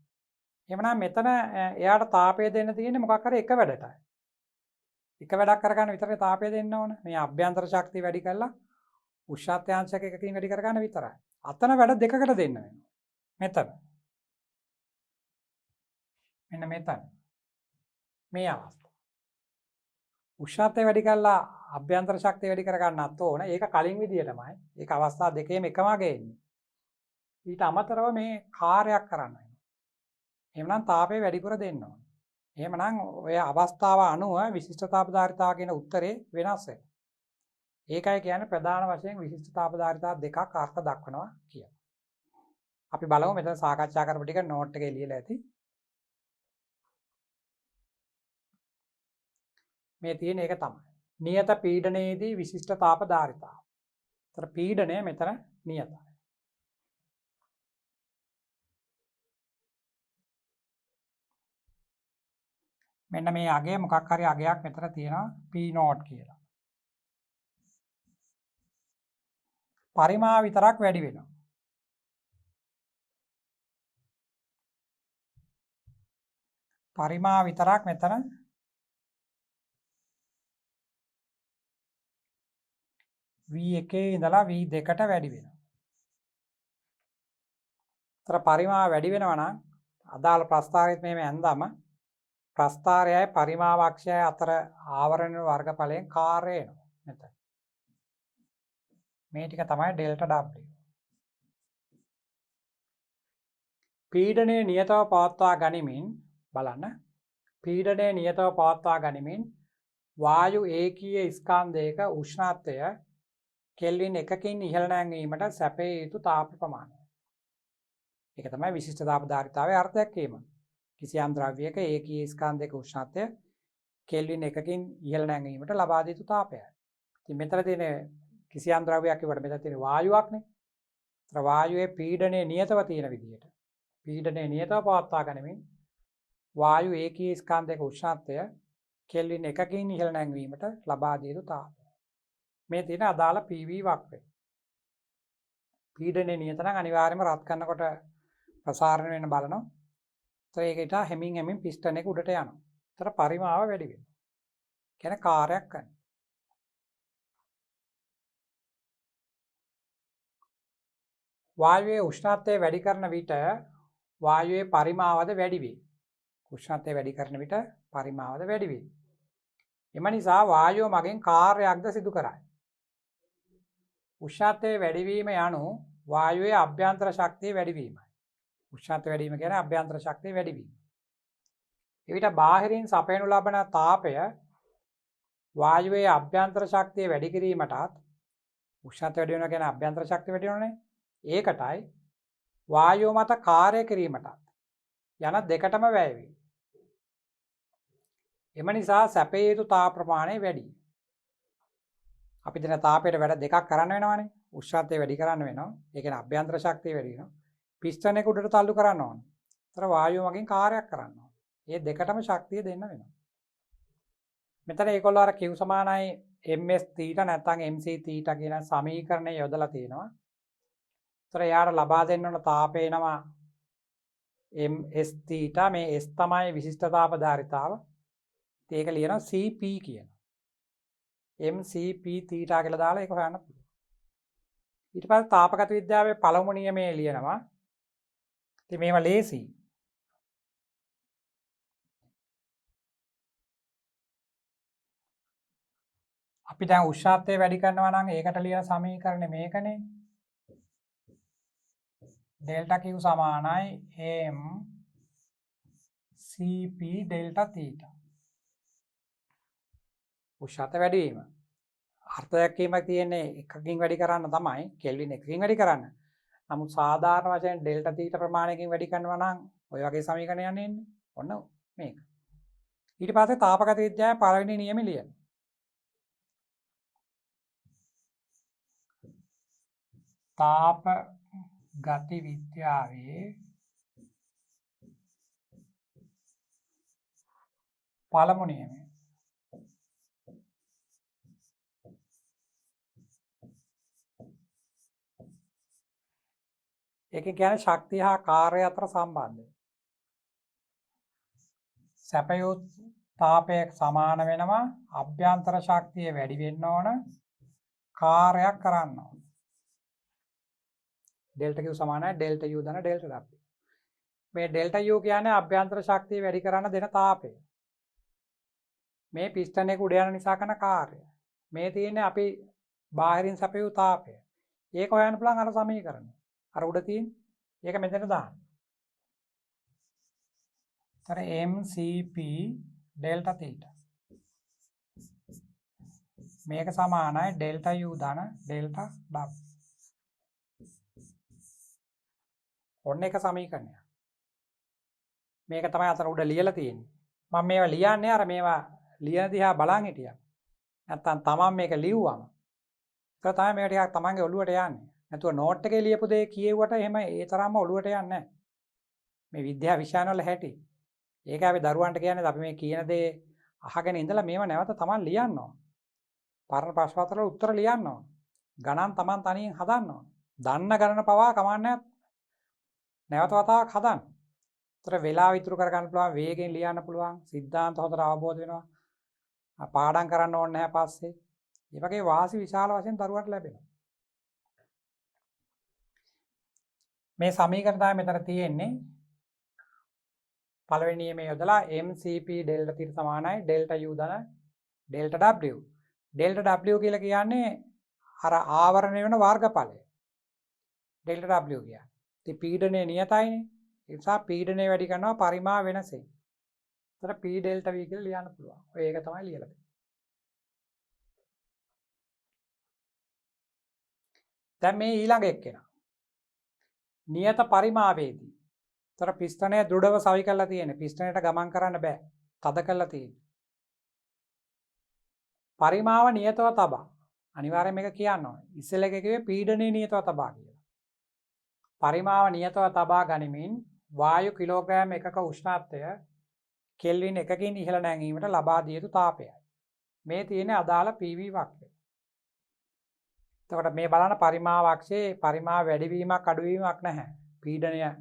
එහෙනම් මෙතන එයාට තාපය දෙන්න තියෙන්නේ මොකක් හරි එක වැඩටයි. එක වැඩක් කරගන්න විතරේ තාපය දෙන්න ඕන. මේ අභ්‍යන්තර ශක්තිය වැඩි කරලා උෂ්ණත්වයාංශක එකකින් වැඩි කරගන්න විතරයි. අතන වැඩ දෙකකට දෙන්න වෙනවා. මෙතන. මෙන්න මෙතන. මේ අවස්ථාව. උෂ්ණත්වය වැඩි කරලා අභ්‍යන්තර ශක්තිය වැඩි කරගන්නත් ඕන. ඒක කලින් විදියටමයි. ඒක අවස්ථා දෙකේම එකම වගේ එන්නේ. ඊට අමතරව මේ කාර්යයක් කරන්න වෙනවා. එහෙමනම් තාපය වැඩිපුර දෙන්න ඕන. එහෙමනම් ඔය අවස්ථාව අනුව විශිෂ්ට තාපධාරිතාව කියන උත්තරේ වෙනස් වෙනවා. ඒකයි කියන්නේ ප්‍රධාන වශයෙන් විශිෂ්ට තාපධාරිතා දෙකක් අර්ථ දක්වනවා කියලා. අපි බලමු මෙතන සාකච්ඡා කරපු ටික නෝට් එකේ ලියලා ඇති. මේ තියෙන එක තමයි. නියත පීඩනයේදී විශිෂ්ට තාපධාරිතාව. ඒතර පීඩනය මෙතන නියතයි. මෙන්න මේ අගය මොකක් හරි අගයක් මෙතන තියෙනවා P නෝට් කියලා. පරිමාව විතරක් වැඩි වෙනවා. පරිමාව විතරක් මෙතන V1 ඉඳලා V2ට වැඩි වෙනවා. ඒතර පරිමාව වැඩි වෙනවා නම් අදාළ ප්‍රස්ථාරයත් මෙහෙම ඇඳාම ප්‍රස්ථාරයයි පරිමාව අක්ෂයයි අතර ආවරණ වර්ගඵලයෙන් කාර්ය එනවා මෙතන. මේ ටික තමයි ඩෙල්ටා W. පීඩනයේ නියතව පවත්වා ගනිමින් බලන්න. පීඩනයේ නියතව පවත්වා ගනිමින් වායු ඒකීය ස්කන්ධයක උෂ්ණත්වය කෙල්වින් 1කින් ඉහළ නැංවීමට සැපේ යුතු තාප ප්‍රමාණය. ඒක තමයි විශිෂ්ට තාපධාරිතාවේ අර්ථයක් වීම. කිසියම් ද්‍රව්‍යයක ඒකීය ස්කන්ධයක උෂ්ණත්වය කෙල්වින් 1කින් ඉහළ නැංවීමට ලබා දී යුතු තාපයයි. ඉතින් මෙතන තියෙන කිසියම් ද්‍රව්‍යයක් කියවට මෙතන තියෙන වායුවක්නේ. ඒතර වායුවේ පීඩනයේ නියතව තියෙන විදිහට පීඩනයේ නියතව පවත්වා ගනිමින් වායු ඒකීය ස්කන්ධයක උෂ්ණත්වය කෙල්වින් 1කින් ඉහළ නැංවීමට ලබා දී යුතු තාපය. මේ තියෙන අදාළ PV වක්‍රය. පීඩනයේ නියත නම් අනිවාර්යයෙන්ම රත් කරනකොට ප්‍රසාරණය වෙන බලනවා. ඒකට හැමින් පිස්ටන් එක උඩට යනවා. ඒතර පරිමාව වැඩි වෙනවා. කියන්නේ කාර්යයක් කරනවා. වායුවේ උෂ්ණත්වය වැඩි කරන විට වායුවේ පරිමාවද වැඩි වේ. උෂ්ණත්වය වැඩි කරන විට පරිමාවද වැඩි වේ. එම නිසා වායුව මගෙන් කාර්යයක්ද සිදු කරයි. උෂ්ණත්වයේ වැඩිවීම යනු වායුවේ අභ්‍යන්තර ශක්තිය වැඩිවීමයි. උෂ්ණත්වය වැඩිවීම කියන්නේ අභ්‍යන්තර ශක්තිය වැඩිවීම. එවිට බාහිරින් සපයනු ලබන තාපය වායුවේ අභ්‍යන්තර ශක්තිය වැඩි කිරීමටත් උෂ්ණත්වය වැඩි වෙනවා කියන්නේ අභ්‍යන්තර ශක්තිය වැඩි වෙනවනේ. ඒකටයි වායුව මත කාර්ය කිරීමටත් යන දෙකටම වැය වේ. එම නිසා සැපේ යුතු තාප ප්‍රමාණය වැඩි. අපි දෙන තාපයට වැඩ දෙකක් කරන්න වෙනවානේ. උෂ්ණත්වය වැඩි කරන්න වෙනවා. ඒ කියන්නේ අභ්‍යන්තර ශක්තිය වැඩි වෙනවා. පිස්ටන් එක උඩට තල්ලු කරන්න ඕන. ඒතර වායුව මගින් කාර්යයක් කරන්න ඕන. මේ දෙකටම ශක්තිය දෙන්න වෙනවා. මෙතන ඒගොල්ලෝ අර Q සමානයි ms θ නැත්නම් mc θ කියන සමීකරණය යොදලා තියෙනවා. ඒතර යාට ලබා දෙන්න ඕන තාපය එනවා ms θ. මේ s තමයි විශිෂ්ට තාප ධාරිතාව. ඒක ලියනවා Cp කියන. mcp theta කියලා දාලා ඒක හොයන්න පුළුවන්. ඊට පස්සේ තාපගත විද්‍යාවේ පළමු නියමය ලියනවා. ඉතින් මේවා ලේසි. අපි දැන් උෂ්ණත්වය වැඩි කරනවා නම් ඒකට ලියන සමීකරණය මේකනේ. ඩෙල්ටා Q සමානයි m cp ඩෙල්ටා theta. උෂ්ණත්වය වැඩි වීම. අර්ථ දැක්වීමක් තියෙන්නේ එකකින් වැඩි කරන්න තමයි කෙල්වින් එකකින් වැඩි කරන්න. නමුත් සාධාරණ වශයෙන් ඩෙල්ටා theta ප්‍රමාණයකින් වැඩි කරනවා නම් ඔය වගේ සමීකරණයක් එන්නේ. ඔන්න මේක. ඊට පස්සේ තාපගත විද්‍යාවේ පළවෙනි නියමය ලියන්න. තාප ගති විද්‍යාවේ පළමු නියමය. ඒකේ කියන්නේ ශක්තිය හා කාර්යය අතර සම්බන්ධය. සැපයුත් තාපය සමාන වෙනවා අභ්‍යන්තර ශක්තිය වැඩි වෙන්න ඕන කාර්යයක් කරන්න ඕන. ඩෙල්ටා Q සමානයි ඩෙල්ටා U ධන ඩෙල්ටා W. මේ ඩෙල්ටා U කියන්නේ අභ්‍යන්තර ශක්තිය වැඩි කරන්න දෙන තාපය. මේ පිස්ටන් එක උඩ යන නිසා කරන කාර්යය. මේ තියෙන්නේ අපි බාහිරින් සැපයූ තාපය. ඒක හොයන්න පුළුවන් අර සමීකරණය. අර උඩ තියෙන ඒක මෙතන දාන්න. තර mcp ඩෙල්ටා theta. මේක සමානයි ඩෙල්ටා U ධන ඩෙල්ටා W. ඔන්න එක සමීකරණයක්. මේක තමයි අතන උඩ ලියලා තියෙන්නේ. මම මේවා ලියන්නේ අර මේවා ලියන දිහා බලන් හිටියා. නැත්තම් තමන් මේක ලිව්වම ඒක තමයි මේක ටිකක් තමන්ගේ ඔළුවට යන්නේ. නැතුව නෝට් එකේ ලියපු දේ කියෙව්වට එහෙම ඒ තරම්ම ඔළුවට යන්නේ නැහැ. මේ විද්‍යා විෂයන් වල හැටි. ඒක අපි දරුවන්ට කියන්නේ අපි මේ කියන දේ අහගෙන ඉඳලා මේව නැවත තමන් ලියන්න ඕන. පරණ ප්‍රශ්න පත්‍ර වල උත්තර ලියන්න ඕන. ගණන් තමන් තනියෙන් හදන්න ඕන. දන්න ගණන පවා කමන්නේ නැවත වතාවක් හදන්න. ඒතර වෙලාව ඉතුරු කර ගන්න පුළුවන්, වේගෙන් ලියන්න පුළුවන්, සිද්ධාන්ත හොඳට අවබෝධ වෙනවා. පාඩම් කරන්න ඕනේ නැහැ පස්සේ. මේ වගේ වාසි විශාල වශයෙන් දරුවන්ට ලැබෙනවා. මේ සමීකරණ තමයි මෙතන තියෙන්නේ. පළවෙනි නියමය යොදලා mcp ඩෙල්ටා theta සමානයි ඩෙල්ටා U ධන ඩෙල්ටා W. ඩෙල්ටා W කියලා කියන්නේ අර ආවරණය වෙන වර්ගඵලය. ඩෙල්ටා W කියන්නේ. ඉතින් පීඩනය නියතයිනේ. ඒ නිසා පීඩනය වැඩි කරනවා පරිමා වෙනසෙන්. ඒතර P ඩෙල්ටා V කියලා ලියන්න පුළුවන්. ඔය ඒක තමයි ලියලා තියෙන්නේ. දැන් මේ ඊළඟ එක්කෙනා. නියත පරිමාවේදී. ඒතර පිස්ටනය දෘಢව සවි කරලා තියෙන්නේ. පිස්ටනයට ගමන් කරන්න බෑ. තද කරලා තියෙන්නේ. පරිමාව නියතව තබා. අනිවාර්යයෙන් මේක කියන්න ඕනේ. ඉස්සෙල් එකේ කිව්වේ පීඩනය නියතව තබා කියලා. පරිමාව නියතව තබා ගනිමින් වායු කිලෝග්‍රෑම් එකක උෂ්ණත්වය කෙල්වින් එකකින් ඉහළ නැංවීමට ලබා දිය යුතු තාපයයි. මේ තියෙන්නේ අදාළ PV වක්‍රය. එතකොට මේ බලන පරිමාව අක්ෂයේ පරිමාව වැඩිවීමක් අඩුවීමක් නැහැ. පීඩනය ඒ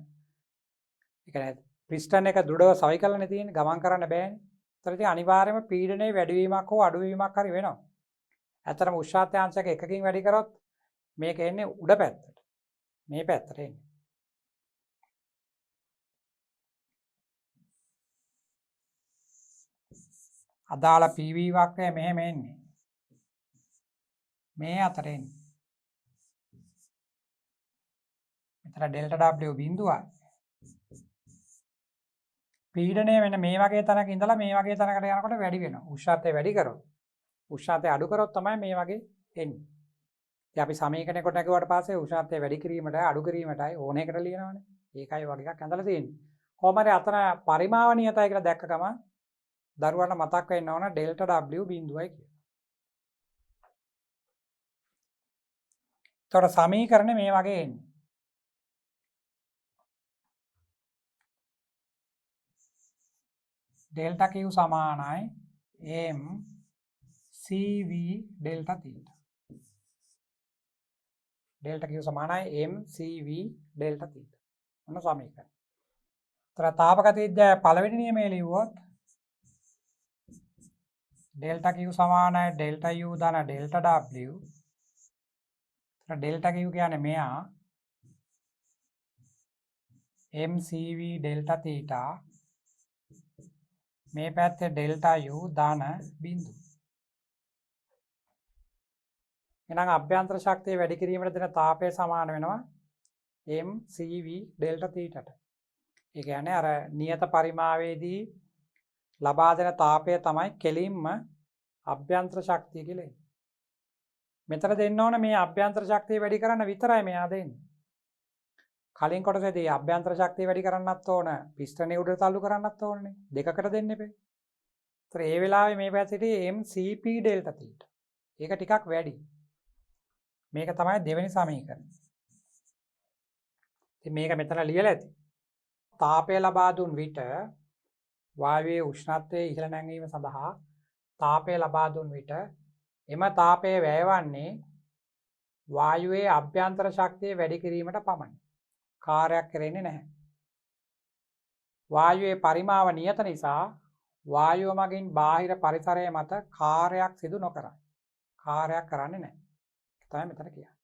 කියන්නේ පිස්ටන් එක දෘಢව සවි කරලානේ තියෙන්නේ ගමන් කරන්න බෑනේ. ඒතර ඉතින් අනිවාර්යයෙන්ම පීඩනයේ වැඩිවීමක් හෝ අඩුවීමක් හරි වෙනවා. ඇත්තටම උෂ්ණත්වයංශක එකකින් වැඩි කරොත් මේක එන්නේ උඩ පැත්තට. මේ පැත්තට එන්නේ. අදාළ PV වක්‍රය මෙහෙම එන්නේ. මේ අතර එන්නේ. මෙතන ඩෙල්ටා W බිඳුවයි. පීඩනය වෙන මේ වගේ තැනක ඉඳලා මේ වගේ තැනකට යනකොට වැඩි වෙනවා. උෂ්ණත්වය වැඩි කරොත්. උෂ්ණත්වය අඩු කරොත් තමයි මේ වගේ එන්නේ. ඉතින් අපි සමීකරණය කොට නැගුවාට පස්සේ උෂ්ණත්වය වැඩි කිරීමටයි අඩු කිරීමටයි ඕන එකට ලියනවනේ. ඒකයි වගේ එකක් ඇඳලා තියෙන්නේ. කොහොම හරි අතන පරිමාව නියතයි කියලා දැක්ක ගමන් දරුවන්ට මතක් වෙන්න ඕන ඩෙල්ටා W බිඳුවයි කියලා. ඒතකොට සමීකරණය මේ වගේ එන්නේ. ඩෙල්ටා Q සමානයි m cv delta theta. Delta Q සමානයි m cv ඩෙල්ටා theta. මොන සමීකරණය? ඒතර තාපගත විද්‍යාවේ පළවෙනි නියමය ලියුවොත් डेल्टा Q සමානයි डेल्टा U ධන डेल्टा W. डेल्टा Q කියන්නේ මෙයා MCV डेल्टा थीटा මේ පැත්තේ डेल्टा U ධන බිඳුව. එහෙනම් අභ්‍යන්තර ශක්තිය වැඩි කිරීමට දෙන තාපය සමාන වෙනවා MCV डेल्टा थीटाට. ඒ කියන්නේ අර නියත පරිමාවේදී ලබා දෙන තාපය තමයි කෙලින්ම අභ්‍යන්තර ශක්තිය කියලා එන්නේ. මෙතන දෙන්න ඕන මේ අභ්‍යන්තර ශක්තිය වැඩි කරන්න විතරයි මෙයා දෙන්නේ. කලින් කොටසේදී අභ්‍යන්තර ශක්තිය වැඩි කරන්නත් ඕන පිස්ටනේ උඩට තල්ලු කරන්නත් ඕනනේ. දෙකකට දෙන්න එපේ. ඒතර ඒ වෙලාවේ මේ පැත්තේ MCP ඩෙල්ටා තීටා. ඒක ටිකක් වැඩි. මේක තමයි දෙවෙනි සමීකරණය. ඉතින් මේක මෙතන ලියලා ඇති. තාපය ලබා දුන් විට වායුවේ උෂ්ණත්වය ඉහළ නැංවීම සඳහා තාපය ලබා දුන් විට එම තාපය වැයවන්නේ වායුවේ අභ්‍යන්තර ශක්තිය වැඩි කිරීමට පමණි. කාර්යයක් කරන්නේ නැහැ. වායුවේ පරිමාව නියත නිසා වායුව මගින් බාහිර පරිසරය මත කාර්යයක් සිදු නොකරයි. කාර්යයක් කරන්නේ නැහැ. ඒක තමයි මෙතන කියන්නේ.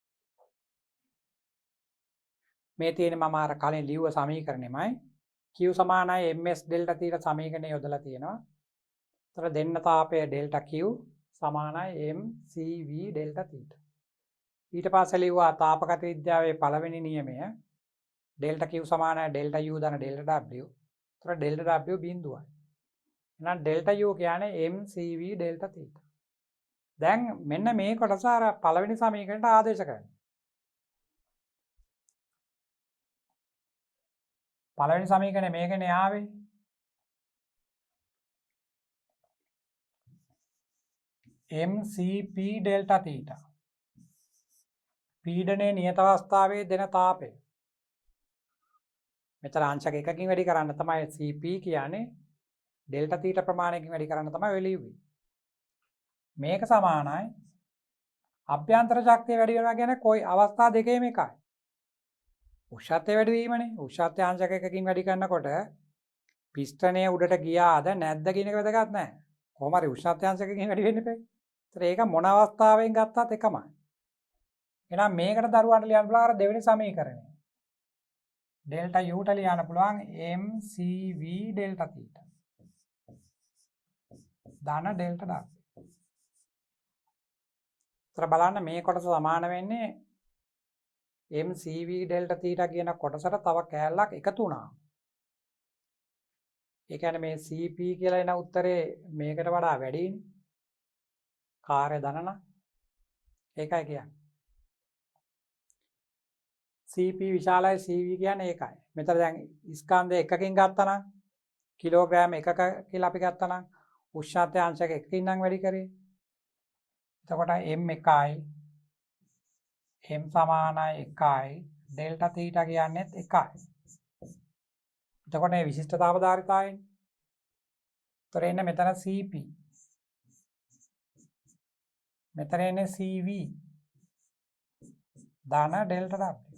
මේ තියෙන මම අර කලින් ලිව්ව සමීකරණෙමයි Q සමානයි ms ඩෙල්ටා තීටා සමීකරණය යොදලා තියෙනවා. ඒතර දෙන්න තාපය ඩෙල්ටා Q සමානයි mCV ඩෙල්ටා තීටා. ඊට පස්සේ ලිව්වා තාපගත විද්‍යාවේ පළවෙනි නියමය ඩෙල්ටා Q සමානයි ඩෙල්ටා U ධන ඩෙල්ටා W. ඒතර ඩෙල්ටා W බිඳුවයි. එහෙනම් ඩෙල්ටා U කියන්නේ mCV ඩෙල්ටා තීටා. දැන් මෙන්න මේ කොටස අර පළවෙනි සමීකරණයට ආදේශ කරනවා. පළවෙනි සමීකරණය මේකනේ ආවේ. MCP delta theta. පීඩනයේ නියත අවස්ථාවේ දෙන තාපය. මෙතන අංශක එකකින් වැඩි කරන්න තමයි CP කියන්නේ ඩෙල්ටා තීටා ප්‍රමාණයකින් වැඩි කරන්න තමයි ඔය ලියුවේ. මේක සමානයි අභ්‍යන්තර ශක්තිය වැඩි වෙනවා කියන්නේ කොයි අවස්ථා දෙකේම එකයි. උෂ්ණත්වය වැඩි වීමනේ. උෂ්ණත්වය අංශක එකකින් වැඩි කරනකොට පිස්ටනය උඩට ගියාද නැද්ද කියන එක වැදගත් නැහැ. කොහොම හරි උෂ්ණත්වය අංශකකින් වැඩි වෙන්න එපා. ඒතර ඒක මොන අවස්ථාවෙන් ගත්තත් එකමයි. එහෙනම් මේකට දරුවන්ට ලියන්න පුළුවන් අර දෙවෙනි සමීකරණය. ඩෙල්ටා U ට ලියන්න පුළුවන් MCV ඩෙල්ටා තීටා. ධන ඩෙල්ටා W. ඒතර බලන්න මේ කොටස සමාන වෙන්නේ MCV ඩෙල්ටා තීටා කියන කොටසට තව කෑල්ලක් එකතු වුණා. ඒ කියන්නේ මේ CP කියලා එන උත්තරේ මේකට වඩා වැඩිනේ. කාර්ය ධනන. ඒකයි කියන්නේ. CP විශාලයි CV කියන්නේ ඒකයි. මෙතන දැන් ස්කන්ධය එකකින් ගත්තා නම් කිලෝග්‍රෑම් එකක කියලා අපි ගත්තා නම් උෂ්ණත්වය අංශක එකකින් නම් වැඩි කරේ. එතකොට M එකයි M සමානයි එකයි ඩෙල්ටා තීටා කියන්නේත් එකයි. එතකොට මේ විශිෂ්ටතාව ධාරිතාවයනේ. ඒතර එන්නේ මෙතන CP. මෙතන එන්නේ CV. ධන ඩෙල්ටා W.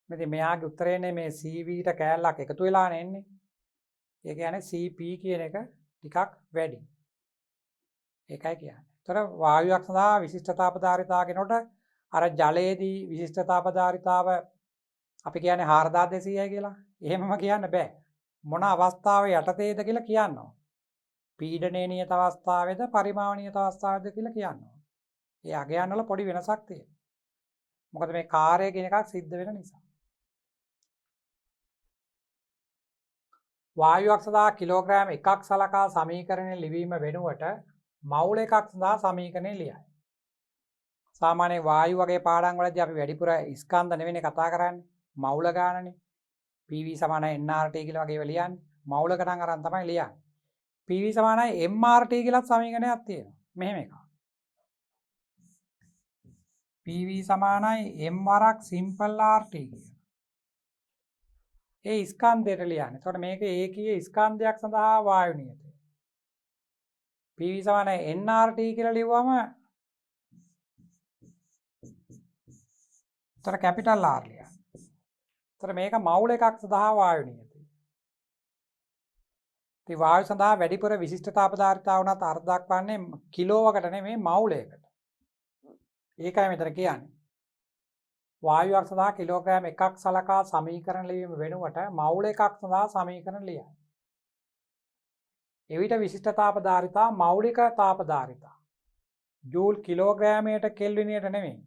මෙතන මෙයාගේ උත්තරේ එන්නේ මේ CV ට කෑල්ලක් එකතු වෙලානේ එන්නේ. ඒ කියන්නේ CP කියන එක ටිකක් වැඩි. ඒකයි කියන්නේ. ඒතර වායුවක් සඳහා විශිෂ්ටතාවධාරිතාව කියනකොට අර ජලයේදී විශිෂ්ටතාවධාරිතාව අපි කියන්නේ 4200යි කියලා. එහෙමම කියන්න බෑ. මොන අවස්ථාවේ යටතේද කියලා කියනවා. පීඩනයේ නියත අවස්ථාවේද පරිමාව නියත අවස්ථාවේද කියලා කියනවා. ඒ අගයන් වල පොඩි වෙනසක් තියෙනවා. මොකද මේ කාර්යය කියන එකක් සිද්ධ වෙන නිසා. වායුවක් සඳහා කිලෝග්‍රෑම් එකක් සලකා සමීකරණය ලිවීම වෙනුවට මවුල් එකක් සඳහා සමීකරණය ලියයි. සාමාන්‍ය වායු වගේ පාඩම් වලදී අපි වැඩිපුර ස්කන්ධ නෙවෙයි කතා කරන්නේ. මවුල ගානනේ. PV සමානයි nRT කියලා වගේ ඒවා ලියන්නේ. මවුල ගණන් අරන් තමයි ලියන්නේ. PV සමානයි mRT කියලා සමීකරණයක් තියෙනවා. මෙහෙම එකක්. PV සමානයි m වරක් සිම්පල් RT කියලා. ඒ ස්කන්ධයට ලියන්නේ. එතකොට මේක ඒකීය ස්කන්ධයක් සඳහා වායු නියතය. PV සමානයි nRT කියලා ලිව්වම එතකොට කැපිටල් R ලියන්න. එතකොට මේක මවුල් එකක් සඳහා වායු නියතය. ඉතින් වායු සඳහා වැඩිපුර විශිෂ්ට තාප ධාරිතාව වුණත් අර්ථ දක්වන්නේ කිලෝවකට නෙමෙයි මවුලයකට. ඒකයි මෙතන කියන්නේ. වායුවක් සඳහා කිලෝග්‍රෑම් එකක් සලකා සමීකරණ ලිවීම වෙනුවට මවුල එකක් සඳහා සමීකරණ ලියයි. එවිට විශිෂ්ට තාප ධාරිතාව මෞලික තාප ධාරිතාව. ජූල් කිලෝග්‍රෑමයට කෙල්විනියට නෙමෙයි.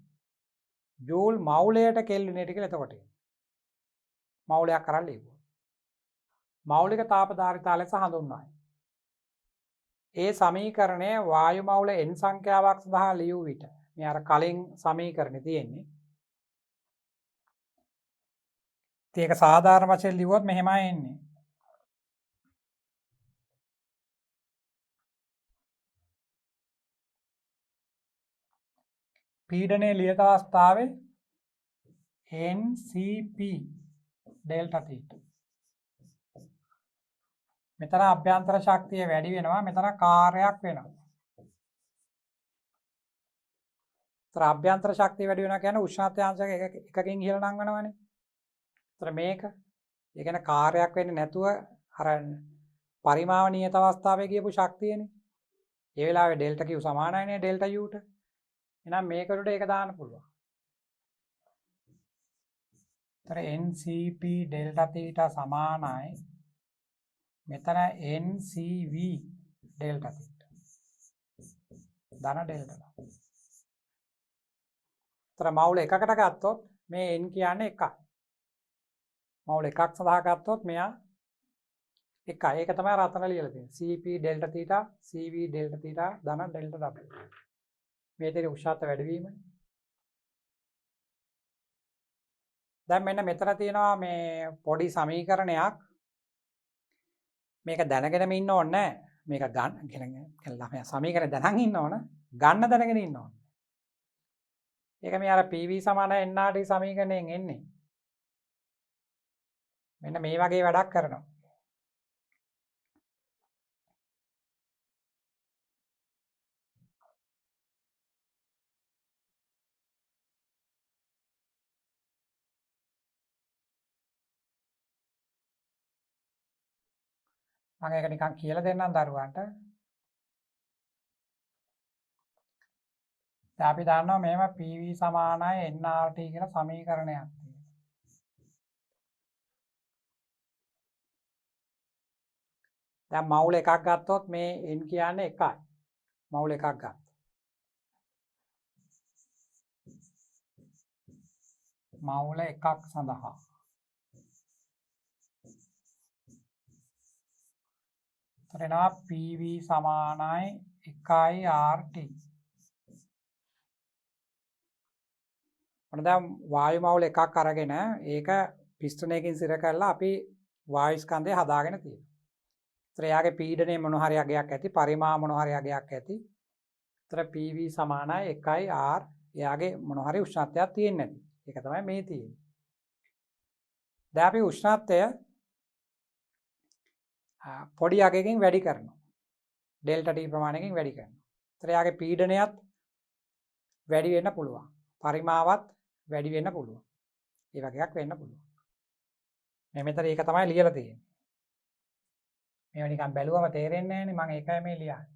ජූල් මවුලයට කෙල්විනියට කියලා එතකොට. මවුලයක් කරන් ලියුවා. මෞලික තාප ධාරිතාව ලෙස හඳුන්වයි. ඒ සමීකරණය වායු මවුල n සංඛ්‍යාවක් සඳහා ලියූ විට මේ අර කලින් සමීකරණේ තියෙන්නේ. ඒක සාධාරණ වශයෙන් ලිව්වොත් මෙහෙමයි එන්නේ. පීඩනයේ ලියත අවස්ථාවේ NCP ඩෙල්ටා තීටා. මෙතන අභ්‍යන්තර ශක්තිය වැඩි වෙනවා, මෙතන කාර්යයක් වෙනවා. ඒතර අභ්‍යන්තර ශක්තිය වැඩි වෙනවා කියන්නේ උෂ්ණත්වයාංශක එකකින් ඉහළ නම් වෙනවනේ. ඒතර මේක ඒ කියන්නේ කාර්යයක් වෙන්නේ නැතුව අර පරිමාව නියත අවස්ථාවේ ගියපු ශක්තියනේ. ඒ වෙලාවේ ඩෙල්ටා Q සමානයිනේ ඩෙල්ටා U ට. එහෙනම් මේකට ඒක දාන්න පුළුවන්. ඒතර NCP ඩෙල්ටා තීටා සමානයි මෙතන NCV ඩෙල්ටා තීටා. ධන ඩෙල්ටා. ඒතර මවුල එකකට ගත්තොත් මේ n කියන්නේ 1යි. මවුල එකක් සඳහා ගත්තොත් මෙයා 1යි. ඒක තමයි රතන ලියලා තියෙන්නේ. CP delta theta, CV delta theta ධන ඩෙල්ටා W. මේ දෙකේ උෂ්ණත්ව වැඩිවීම. දැන් මෙන්න මෙතන තියෙනවා මේ පොඩි සමීකරණයක්. මේක දැනගෙනම ඉන්න ඕනේ නැහැ. මේක ගන්න සමීකරණය දැනන් ඉන්න ඕන. ගන්න දැනගෙන ඉන්න ඕන. ඒක මේ අර PV සමාන NRT සමීකරණයෙන් එන්නේ. මෙන්න මේ වගේ වැඩක් කරනවා. මම ඒක නිකන් කියලා දෙන්නම් දරුවන්ට. දැන් අපි දන්නවා මෙහෙම PV සමානයි NRT කියලා සමීකරණයක් තියෙනවා. දැන් මවුල එකක් ගත්තොත් මේ n කියන්නේ 1යි. මවුල එකක් ගත්තා. මවුල එකක් සඳහා එනවා PV සමානයි 1යි RT. මොන දැන් වායු මවුල එකක් අරගෙන ඒක පිස්ටනයකින් සිර කරලා අපි වායු ස්කන්ධය හදාගෙන තියෙනවා. ඒතර එයාගේ පීඩනයේ මොන හරි අගයක් ඇති, පරිමාණ මොන හරි අගයක් ඇති. ඒතර PV සමානයි 1යි R. එයාගේ මොන හරි උෂ්ණත්වයක් තියෙන්නේ නැති. ඒක තමයි මේ තියෙන්නේ. දැන් අපි උෂ්ණත්වය පොඩි අගයකින් වැඩි කරනවා. ඩෙල්ටා T ප්‍රමාණයකින් වැඩි කරනවා. ඒතර යාගේ පීඩනයත් වැඩි වෙන්න පුළුවන්. පරිමාවත් වැඩි වෙන්න පුළුවන්. ඒ වගේක් වෙන්න පුළුවන්. මේ මෙතන ඒක තමයි ලියලා තියෙන්නේ. මේව නිකන් බැලුවම තේරෙන්නේ නැහැනේ. මම ඒකයි මේ ලියන්නේ.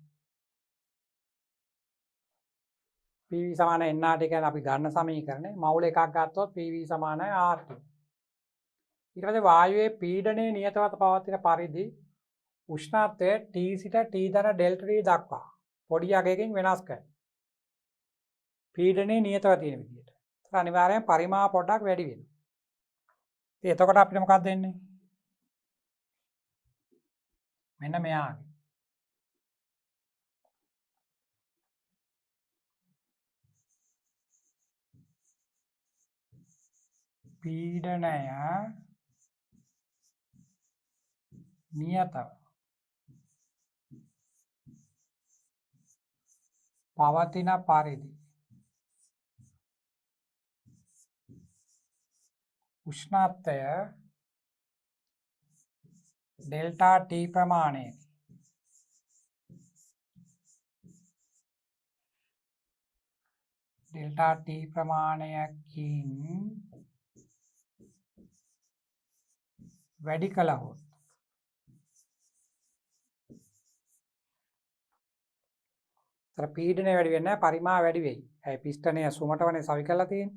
PV සමාන NRT කියන්නේ අපි ගන්න සමීකරණය. මවුල එකක් ගත්තොත් PV සමානයි RT. ඊට පස්සේ වායුවේ පීඩනයේ නියතව පවතින පරිදි උෂ්ණත්වය T සිට T ධන ඩෙල්ටා T දක්වා පොඩි අගයකින් වෙනස් කරනවා. පීඩනයේ නියතව තියෙන විදිහට. ඒක අනිවාර්යයෙන් පරිමාව පොඩ්ඩක් වැඩි වෙනවා. ඉතින් එතකොට අපිට මොකක්ද වෙන්නේ? මෙන්න මෙයාගේ. පීඩනය නියතව පවතින පරිදි උෂ්ණත්වය ඩෙල්ටා T ප්‍රමාණයකින් වැඩි කළහොත් ඒතර පීඩනය වැඩි වෙන්නේ නැහැ පරිමාව වැඩි වෙයි. ඒ පිස්ටනය සුමටවනේ සවි කරලා තියෙන්නේ.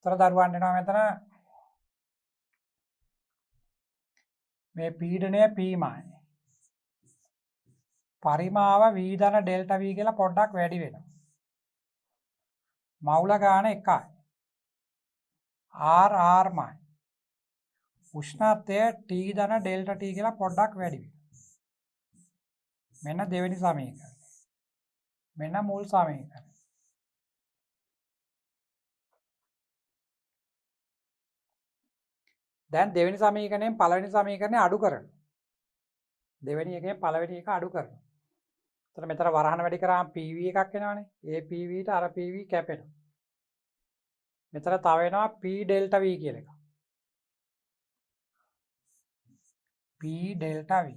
ඒතර දරුවන් එනවා මෙතන මේ පීඩනය Pමයි. පරිමාව V ධන ඩෙල්ටා V කියලා පොඩ්ඩක් වැඩි වෙනවා. මවුල ගාන එකයි. R මයි. උෂ්ණත්වය T ධන ඩෙල්ටා T කියලා පොඩ්ඩක් වැඩි වෙනවා. මෙන්න දෙවෙනි සමීකරණය. මෙන්න මුල් සමීකරණය. දැන් දෙවෙනි සමීකරණයෙන් පළවෙනි සමීකරණය අඩු කරනවා. දෙවෙනි එකෙන් පළවෙනි එක අඩු කරනවා. එතන මෙතන වරහන වැඩි කරාම PV එකක් එනවනේ. ඒ PV ට අර PV කැපෙනවා. මෙතන තව එනවා P ඩෙල්ටා V කියලා එකක්. P delta V.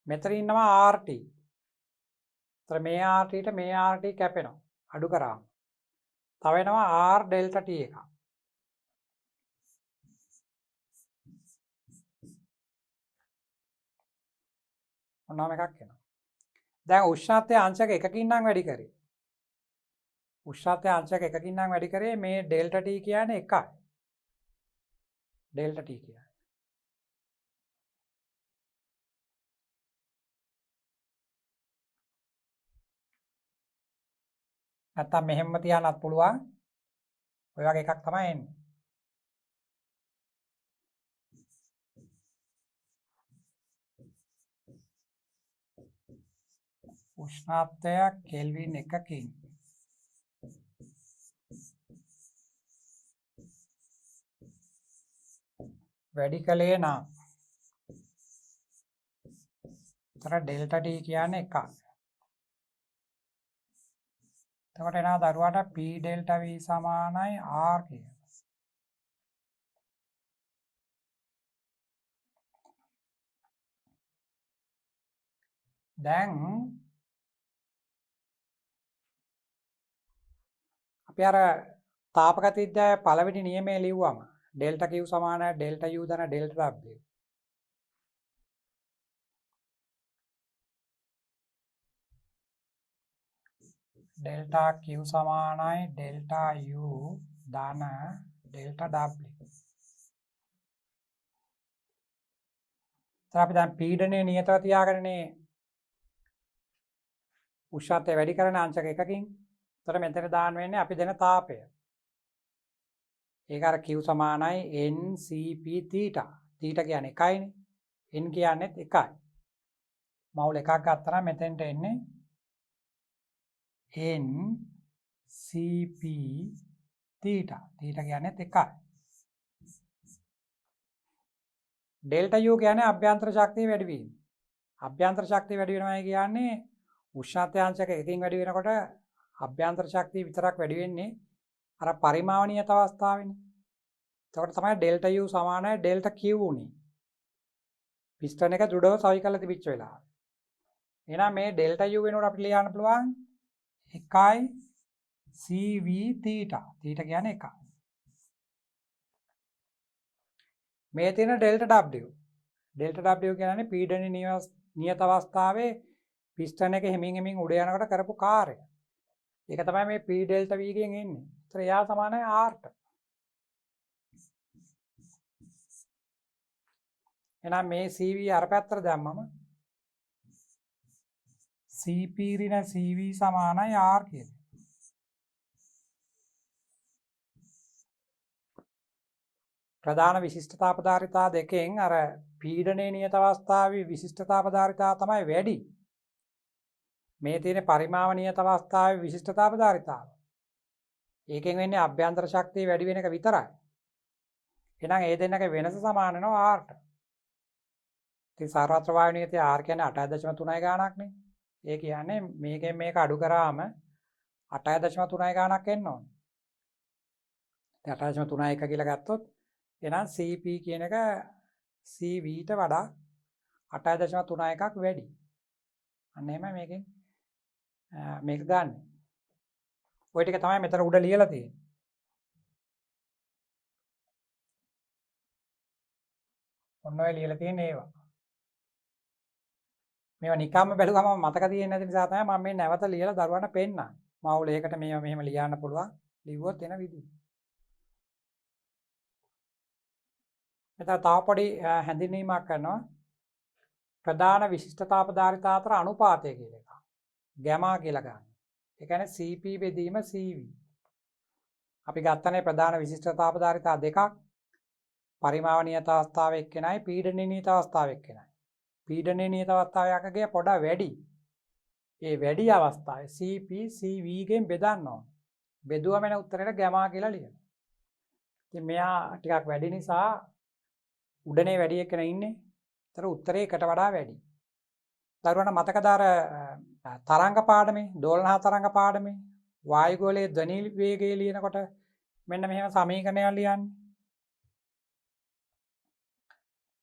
මෙතන ඉන්නවා RT. එතන මේ RT ට මේ RT කැපෙනවා. අඩු කරාම. තව එනවා R ඩෙල්ටා T එකක්. ඔන්නම එකක් එනවා. දැන් උෂ්ණත්වය අංශක එකකින් නම් වැඩි කරේ. උෂ්ණත්වය අංශක එකකින් නම් වැඩි කරේ මේ ඩෙල්ටා T කියන්නේ එකයි. ඩෙල්ටා T කියන්නේ. නැත්තම් මෙහෙම තියන්නත් පුළුවන්. ඔය වගේ එකක් තමයි එන්නේ. උෂ්ණත්වය කෙල්වින් එකකින් වැඩි කලේ නම් තර ඩෙල්ටා T කියන්නේ එකක්. එතකොට එනවා දරුවාට P ඩෙල්ටා V සමානයි R කියලා. දැන් අපි අර තාපගත විද්‍යාවේ පළවෙනි නියමය ලිව්වම ඩෙල්ටා Q සමානයි ඩෙල්ටා U ධන ඩෙල්ටා W. ඩෙල්ටා Q සමානයි ඩෙල්ටා U ධන ඩෙල්ටා W. අපි දැන් පීඩනය නියතව තියාගන්නේ උෂ්ණත්වය වැඩි කරන අංශක එකකින්. ඒතර මෙතන දාන්න වෙන්නේ අපි දෙන තාපය. ඒක අර Q සමානයි NCP θ. θ කියන්නේ එකයිනේ. N කියන්නේත් එකයි. මවුල් එකක් ගත්තා නම් මෙතෙන්ට එන්නේ NCP θ. θ කියන්නේත් එකයි. ඩෙල්ටා U කියන්නේ අභ්‍යන්තර ශක්තිය වැඩි වීම. අභ්‍යන්තර ශක්තිය වැඩි වෙනවා කියන්නේ උෂ්ණත්වය අංශක එකකින් වැඩි වෙනකොට අභ්‍යන්තර ශක්තිය විතරක් වැඩි වෙන්නේ අර පරිමාවණීයත අවස්ථාවේනේ. එතකොට තමයි ඩෙල්ටා U සමානයි ඩෙල්ටා Q උනේ. පිස්ටන් එක දෘඩව සවි කරලා තිබිච්ච වෙලාව. එහෙනම් මේ ඩෙල්ටා U වෙනකොට අපිට ලියන්න පුළුවන් 1 CV θ. θ කියන්නේ 1. මේ තියෙන ඩෙල්ටා W. ඩෙල්ටා W කියන්නේ පීඩන නියත අවස්ථාවේ පිස්ටන් එක හිමින් උඩ යනකොට කරපු කාර්යය. ඒක තමයි මේ P ඩෙල්ටා V ගෙන් එන්නේ. ඒතර එයා සමානයි R ට. එහෙනම් මේ CV අර පැත්තට දැම්මම CP ඍණ CV සමානයි R කියලා. ප්‍රධාන විශිෂ්ටතාපධාරිතා දෙකෙන් අර පීඩනයේ නියත අවස්ථාවේ විශිෂ්ටතාපධාරිතා තමයි වැඩි. මේ තියෙන පරිමාව නියත අවස්ථාවේ විශිෂ්ටතාපධාරිතාව. ඒකෙන් වෙන්නේ අභ්‍යන්තර ශක්තිය වැඩි වෙන එක විතරයි. එහෙනම් ඒ දෙන්නගේ වෙනස සමාන වෙනවා R ට. ඉතින් සාරවත්‍ර වායු නියතය R කියන්නේ 8.3 ගාණක්නේ. ඒ කියන්නේ මේකෙන් මේක අඩු කරාම 8.3 ගාණක් එන්න ඕනේ. ඉතින් 8.31 කියලා ගත්තොත් එහෙනම් CP කියන එක CV ට වඩා 8.31ක් වැඩි. අන්න එහෙම මේකෙන් මේක ගන්න. ওই ටික තමයි මෙතන උඩ ලියලා තියෙන්නේ. ඔන්න ඔය ලියලා තියෙන ඒවා. මේවා නිකම්ම බැලුවම මතක තියෙන්නේ නැති නිසා තමයි මම මේ නැවත ලියලා දරුවන්ට පෙන්නන්නේ. මවුලයකට මේවා මෙහෙම ලියන්න පුළුවන්. ලිව්වොත් එන විදිහ. මෙතන තව පොඩි හැඳින්වීමක් කරනවා. ප්‍රධාන විශිෂ්ටතා පදාර්ථ අතර අනුපාතය කියලා එකක්. ගැමා කියලා ගන්න. ඒ කියන්නේ CP බෙදීම CV. අපි ගත්තනේ ප්‍රධාන විශිෂ්ටතා පදාර්ථ දෙකක්. පරිමාව නියත අවස්ථාව එක්කෙනයි පීඩන නියත අවස්ථාව එක්කෙනයි. පීඩන නියත අවස්ථාවේ අකගේ පොඩ වැඩි. ඒ වැඩි අවස්ථාවේ CP CV ගෙන් බෙදන්න ඕන. බෙදුවම එන උත්තරේට ගැමා කියලා ලියනවා. ඉතින් මෙයා ටිකක් වැඩි නිසා උඩනේ වැඩි එක්කෙන ඉන්නේ. ඒතර උත්තරේ එකට වඩා වැඩි. දරුවන්ට මතකද අර තරංග පාඩමේ දෝලන තරංග පාඩමේ වායුගෝලයේ ධ්වනි වේගය ලියනකොට මෙන්න මෙහෙම සමීකරණයක් ලියන්නේ.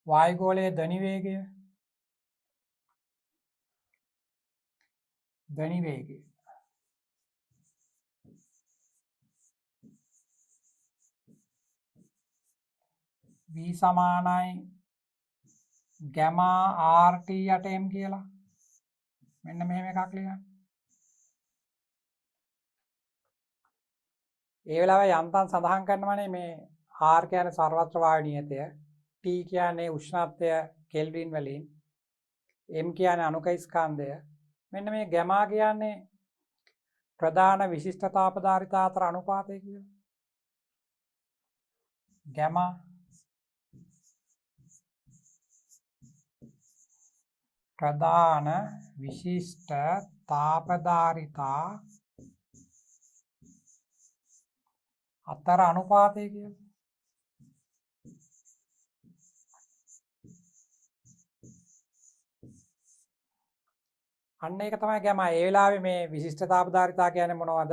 වායුගෝලයේ ධ්වනි වේගය V සමානයි ගැමා RT යට m කියලා. මෙන්න මෙහෙම එකක් ලියන්න. ඒ වෙලාවේ යන්තම් සඳහන් කරනවානේ මේ R කියන්නේ සර්වත්‍ර වායු නියතය, T කියන්නේ උෂ්ණත්වය කෙල්වින් වලින්, M කියන්නේ අණුක ස්කන්ධය. මෙන්න මේ ගැමා කියන්නේ ප්‍රධාන විශිෂ්ටතා පදාර්ථ අතර අනුපාතය කියලා. ගැමා ප්‍රධාන විශිෂ්ට තාපධාරිතා අතර අනුපාතය කියලා. අන්න ඒක තමයි ගැමා. ඒ වෙලාවේ මේ විශිෂ්ට තාපධාරිතා කියන්නේ මොනවද?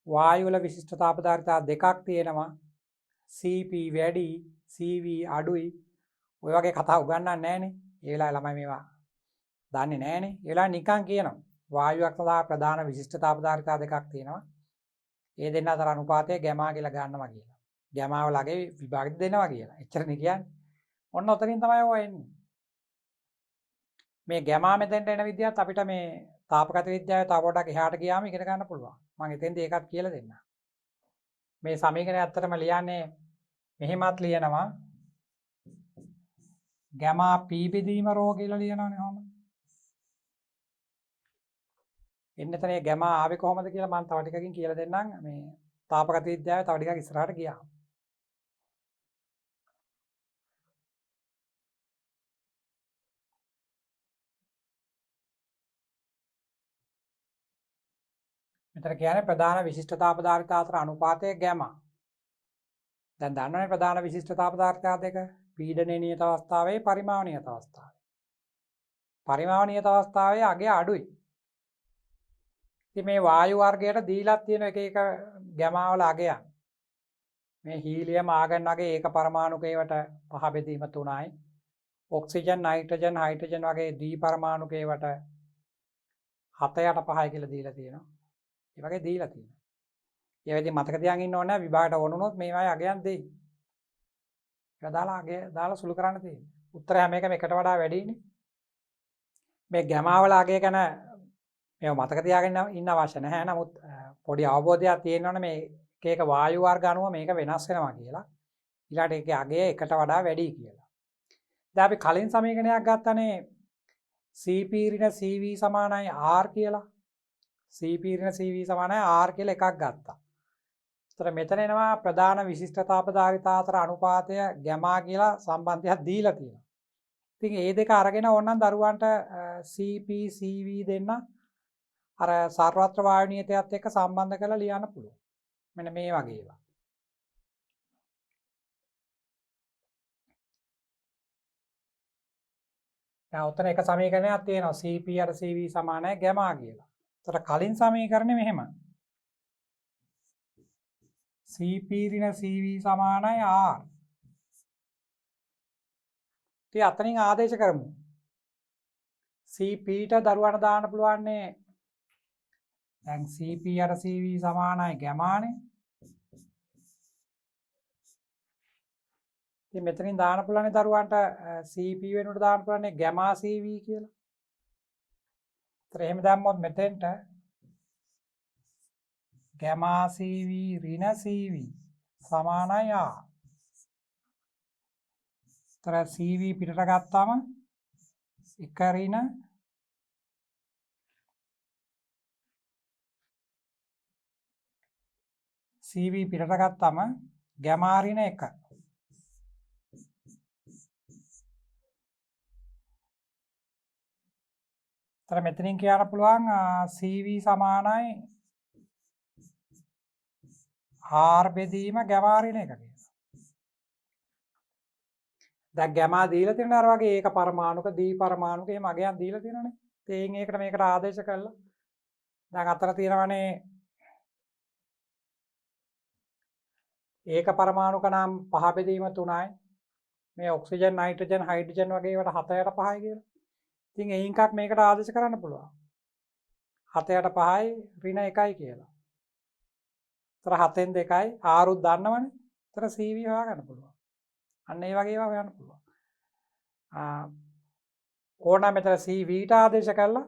වායු වල විශිෂ්ට තාපධාරිතා දෙකක් තියෙනවා. CP වැඩි, CV අඩුයි. ඔය වගේ කතා උගන්වන්නේ නැහනේ. ඒ වෙලාවේ ළමයි මේවා දන්නේ නැහනේ. ඒ වෙලාවේ නිකන් කියනවා. වායුවක් සඳහා ප්‍රධාන විශිෂ්ට තාපධාරිතා දෙකක් තියෙනවා. ඒ දෙන්න අතර අනුපාතය ගැමා කියලා ගන්නවා කියලා. ගැමාව ළගේ විභාගෙ දෙනවා කියලා. එච්චරනේ කියන්නේ. ඔන්න ඔතනින් තමයි ඔය එන්නේ. මේ ගැමා මෙතෙන්ට එන විදිහත් අපිට මේ තාපගත විද්‍යාවේ තව පොඩක් එහාට ගියාම ඉගෙන ගන්න පුළුවන්. මම එතෙන්දී ඒකත් කියලා දෙන්නම්. මේ සමීකරණය ඇත්තටම ලියන්නේ මෙහෙමත් ලියනවා. ගැමා P බෙදීම රෝ කියලා ලියනවනේ කොහොමද? එන්නතනේ ගැමා ආවේ කොහොමද කියලා මම තව ටිකකින් කියලා දෙන්නම්. මේ තාපගත විද්‍යාවේ තව ටිකක් ඉස්සරහට ගියාම. මෙතන කියන්නේ ප්‍රධාන විශිෂ්ටතා පදාර්ථ අතර අනුපාතය ගැමා. දැන් දන්නවනේ ප්‍රධාන විශිෂ්ටතා පදාර්ථ දෙක පීඩනයේ නියත අවස්ථාවේ පරිමාව නියත අවස්ථාවේ. පරිමාව නියත අවස්ථාවේ අගය අඩුයි. ඉතින් මේ වායු වර්ගයට දීලා තියෙන එක එක ගැමාවල අගයන්. මේ හීලියම් ආගන් වගේ ඒක පරමාණුක ඒවට පහ බෙදීම 3යි. ඔක්සිජන් නයිට්‍රජන් හයිඩ්‍රජන් වගේ දී පරමාණුක ඒවට 7යට 5යි කියලා දීලා තියෙනවා. ඒ වගේ දීලා තියෙනවා. ඒ වෙදී මතක තියාගෙන ඉන්න ඕනේ විභාගයට වුණොත් මේවායේ අගයන් දෙයි. ඒක දාලා අගය දාලා සුළු කරන්න තියෙන්නේ. උත්තර හැම එකම එකට වඩා වැඩිනේ. මේ ගැමාවල අගය ගැන මේව මතක තියාගෙන ඉන්න අවශ්‍ය නැහැ. නමුත් පොඩි අවබෝධයක් තියෙනවනේ මේ එක එක වායු වර්ග අනුව මේක වෙනස් වෙනවා කියලා. ඊළාට ඒකේ අගය එකට වඩා වැඩි කියලා. දැන් අපි කලින් සමීකරණයක් ගත්තනේ CP ඍණ CV සමානයි R කියලා. CP ඍණ CV සමානයි R කියලා එකක් ගත්තා. ඒතර මෙතන එනවා ප්‍රධාන විශිෂ්ටතා පදාර්ථ අතර අනුපාතය ගැමා කියලා සම්බන්ධයක් දීලා තියෙනවා. ඉතින් මේ දෙක අරගෙන ඕනනම් දරුවන්ට CP CV දෙන්න අර සර්වත්‍ර වායු නියතයත් එක්ක සම්බන්ධ කරලා ලියන්න පුළුවන්. මෙන්න මේ වගේ ඒවා. දැන් උතන එක සමීකරණයක් තියෙනවා CP අර CV සමානයි ගැමා කියලා. ඒතර කලින් සමීකරණේ මෙහෙම. CP ඍණ CV සමානයි R. ඉතින් අතනින් ආදේශ කරමු. CP ට දරුවන්ට දාන්න පුළුවන්නේ දැන් CP අර CV සමානයි ගැමානේ. ඉතින් මෙතනින් දාන්න පුළුවන්නේ දරුවන්ට CP වෙනුවට දාන්න පුළුවන්නේ ගැමා CV කියලා. ඒතර එහෙම දැම්මොත් මෙතෙන්ට ගැමා CV ඍණ CV සමානයි R. ඒතර CV පිටට ගත්තාම එක ඍණ CV පිටට ගත්තාම ගැමා ඍණ 1. ඒතර මෙතනින් කියන්න පුළුවන් CV සමානයි R බෙදීම ගැමා ඍණ 1 කියලා. දැන් ගැමා දීලා තියෙනවා අර වගේ ඒක පරමාණුක දී පරමාණුක එහෙම අගයන් දීලා තියෙනවානේ. තේන් ඒකට මේකට ආදේශ කළා. දැන් අතර තියෙනවානේ ඒක පරමාණුක නම් 5 බෙදීම 3යි. මේ ඔක්සිජන් නයිට්‍රජන් හයිඩ්‍රජන් වගේ ඒවට 7යට 5යි කියලා. ඉතින් එයින් එකක් මේකට ආදේශ කරන්න පුළුවන්. 7යට 5යි ඍණ 1යි කියලා. ඒතර 7න් 2යි ආරුත් දන්නවනේ. ඒතර CV හොයාගන්න පුළුවන්. අන්න ඒ වගේ ඒවා හොයන්න පුළුවන්. ඕනනම් මෙතන CV ට ආදේශ කළා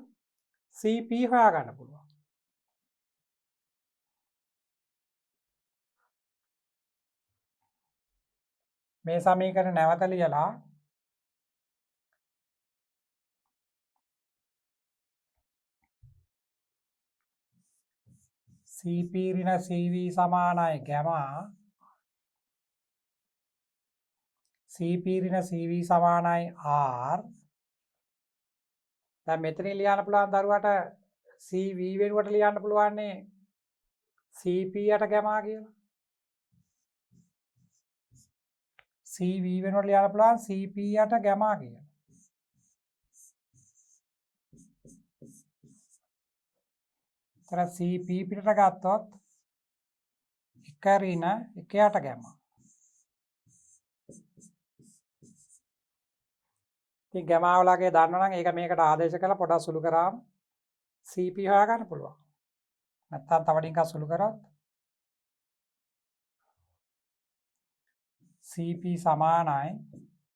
CP හොයාගන්න පුළුවන්. මේ සමීකරණ නැවත ලියලා CP ඍණ CV සමානයි ගැමා CP ඍණ CV සමානයි R. දැන් මෙතනින් ලියන්න පුළුවන් දරුවට CV වෙනුවට ලියන්න පුළුවන්නේ CP යට ගැමා කියලා. CV වෙනුවට ලියන්න පුළුවන් CP යට ගැමා කියලා. ඒතර CP පිටට ගත්තොත් එක ඍණ 1 යට ගැමා. ඉතින් ගැමා වලගේ දන්නවනම් ඒක මේකට ආදේශ කරලා පොඩක් සුළු කරාම CP හොයාගන්න පුළුවන්. නැත්තම් තව ටිකක් සුළු කරොත් CP සමානයි.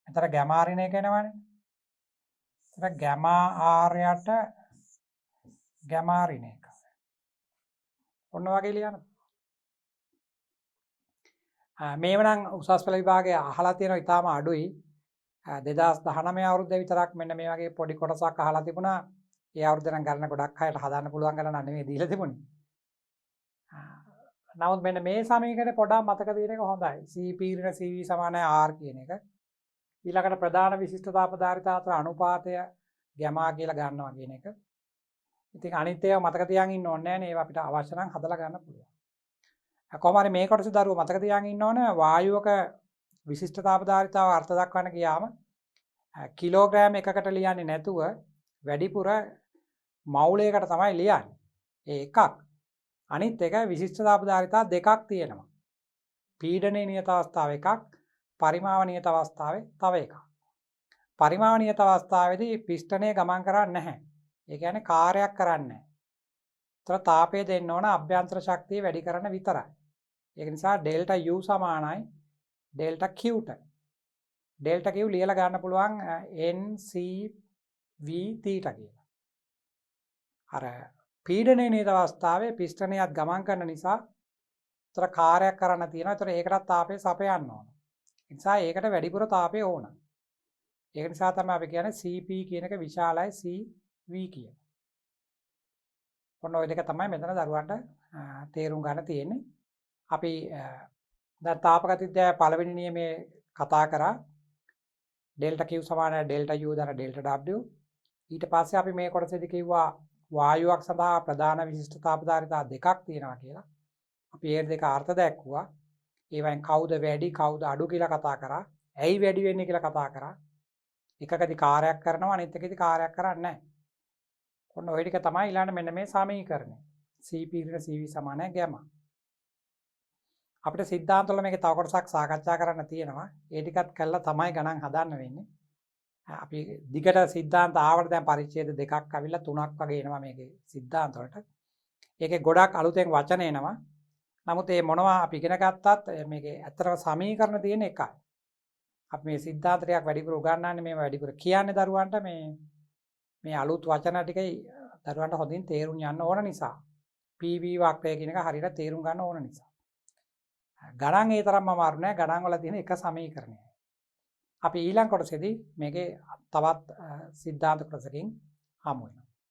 එතන ගැමා ඍණ 1 එනවනේ. එතන ගැමා R යට ගැමා ඍණ 1. ඔන්න වගේ ලියන්න. මේව නම් උසස් පෙළ විභාගයේ අහලා තියෙනවා ඉතාලම අඩුයි. 2019 අවුරුද්දේ විතරක් මෙන්න මේ වගේ පොඩි කොටසක් අහලා තිබුණා. ඒ අවුරුද්ද නම් ගණන ගොඩක් අයට හදාන්න පුළුවන් ගණන නෙමෙයි දීලා තිබුණේ. නමුත් මෙන්න මේ සමීකරණය පොඩ්ඩක් මතක තියෙන එක හොඳයි. CP ඍණ CV සමානයි R කියන එක. ඊළඟට ප්‍රධාන විශිෂ්ටතා පදාර්ථ අතර අනුපාතය ගැමා කියලා ගන්නවා කියන එක. ඉතින් අනිත් ඒවා මතක තියාගෙන ඉන්න ඕනේ නැහැ නේ. ඒවා අපිට අවශ්‍ය නම් හදලා ගන්න පුළුවන්. කොහොම හරි මේ කොටස දරුවෝ මතක තියාගෙන ඉන්න ඕනේ වායුවක විශිෂ්ටතා පදාර්ථව අර්ථ දක්වන්න ගියාම කිලෝග්‍රෑම් එකකට ලියන්නේ නැතුව වැඩිපුර මවුලයකට තමයි ලියන්නේ. ඒ එකක්. අනිත් එක විශිෂ්ටතා පදාර්ථ දෙකක් තියෙනවා. පීඩනයේ නියත අවස්ථාව එකක්, පරිමාව නියත අවස්ථාවේ තව එකක්. පරිමාව නියත අවස්ථාවේදී පිස්ටනය ගමන් කරන්නේ නැහැ. ඒ කියන්නේ කාර්යයක් කරන්නේ නැහැ. ඒතර තාපය දෙන්න ඕන අභ්‍යන්තර ශක්තිය වැඩි කරන විතරයි. ඒක නිසා ඩෙල්ටා U සමානයි ඩෙල්ටා Qට. ඩෙල්ටා Q ලියලා ගන්න පුළුවන් NCV θ කියලා. අර පීඩනයේ නියත අවස්ථාවේ පිස්ටනයත් ගමන් කරන නිසා ඒතර කාර්යයක් කරන්න තියෙනවා. ඒතර ඒකටත් තාපය සපයන්න ඕන. ඒ නිසා ඒකට වැඩිපුර තාපය ඕන. ඒක නිසා තමයි අපි කියන්නේ CP කියන එක විශාලයි CV කියන. ඔන්න ඔය දෙක තමයි මෙතන දරුවන්ට තේරුම් ගන්න තියෙන්නේ. අපි දැන් තාපගතිත්වය පළවෙනි නියමයේ කතා කරා ඩෙල්ටා Q සමානයි ඩෙල්ටා U දර ඩෙල්ටා W. ඊට පස්සේ අපි මේ කොටසේදී කිව්වා වායුවක් සඳහා ප්‍රධාන විශිෂ්ටතා පදාර්ථ දෙකක් තියෙනවා කියලා. අපි ඒ දෙක අර්ථ දැක්වුවා. ඒවෙන් කවුද වැඩි කවුද අඩු කියලා කතා කරා. ඇයි වැඩි වෙන්නේ කියලා කතා කරා. එකකදී කාර්යයක් කරනවා අනිත් එකකදී කාර්යයක් කරන්නේ නැහැ. ඔන්න ඔය ටික තමයි ඊළඟ මෙන්න මේ සමීකරණය. CP ඍණ CV සමානයි ගැමා. අපිට සිද්ධාන්ත වල මේකේ තව කොටසක් සාකච්ඡා කරන්න තියෙනවා. ඒ ටිකත් කළා තමයි ගණන් හදන්න වෙන්නේ. අපි දිගට සිද්ධාන්ත ආවට දැන් පරිච්ඡේද දෙකක් අවිල්ලා තුනක් වගේ එනවා මේකේ සිද්ධාන්ත වලට. ඒකේ ගොඩක් අලුතෙන් වචන එනවා. නමුත් මේ මොනවා අපි ඉගෙන ගත්තත් මේකේ ඇත්තටම සමීකරණ තියෙන එකයි. අපි මේ සිද්ධාන්ත ටිකක් වැඩිපුර උගන්වන්නේ මේ වැඩිපුර කියන්නේ දරුවන්ට මේ අලුත් වචන ටිකයි දරුවන්ට හොඳින් තේරුම් යන්න ඕන නිසා. PV වක්‍රය කියන එක හරියට තේරුම් ගන්න ඕන නිසා. ගණන් ඒ තරම්ම අමාරු නෑ. ගණන් වල තියෙන එක සමීකරණයයි. අපි ඊළඟ කොටසේදී මේකේ තවත් සිද්ධාන්ත කොටසකින් හමු වෙනවා.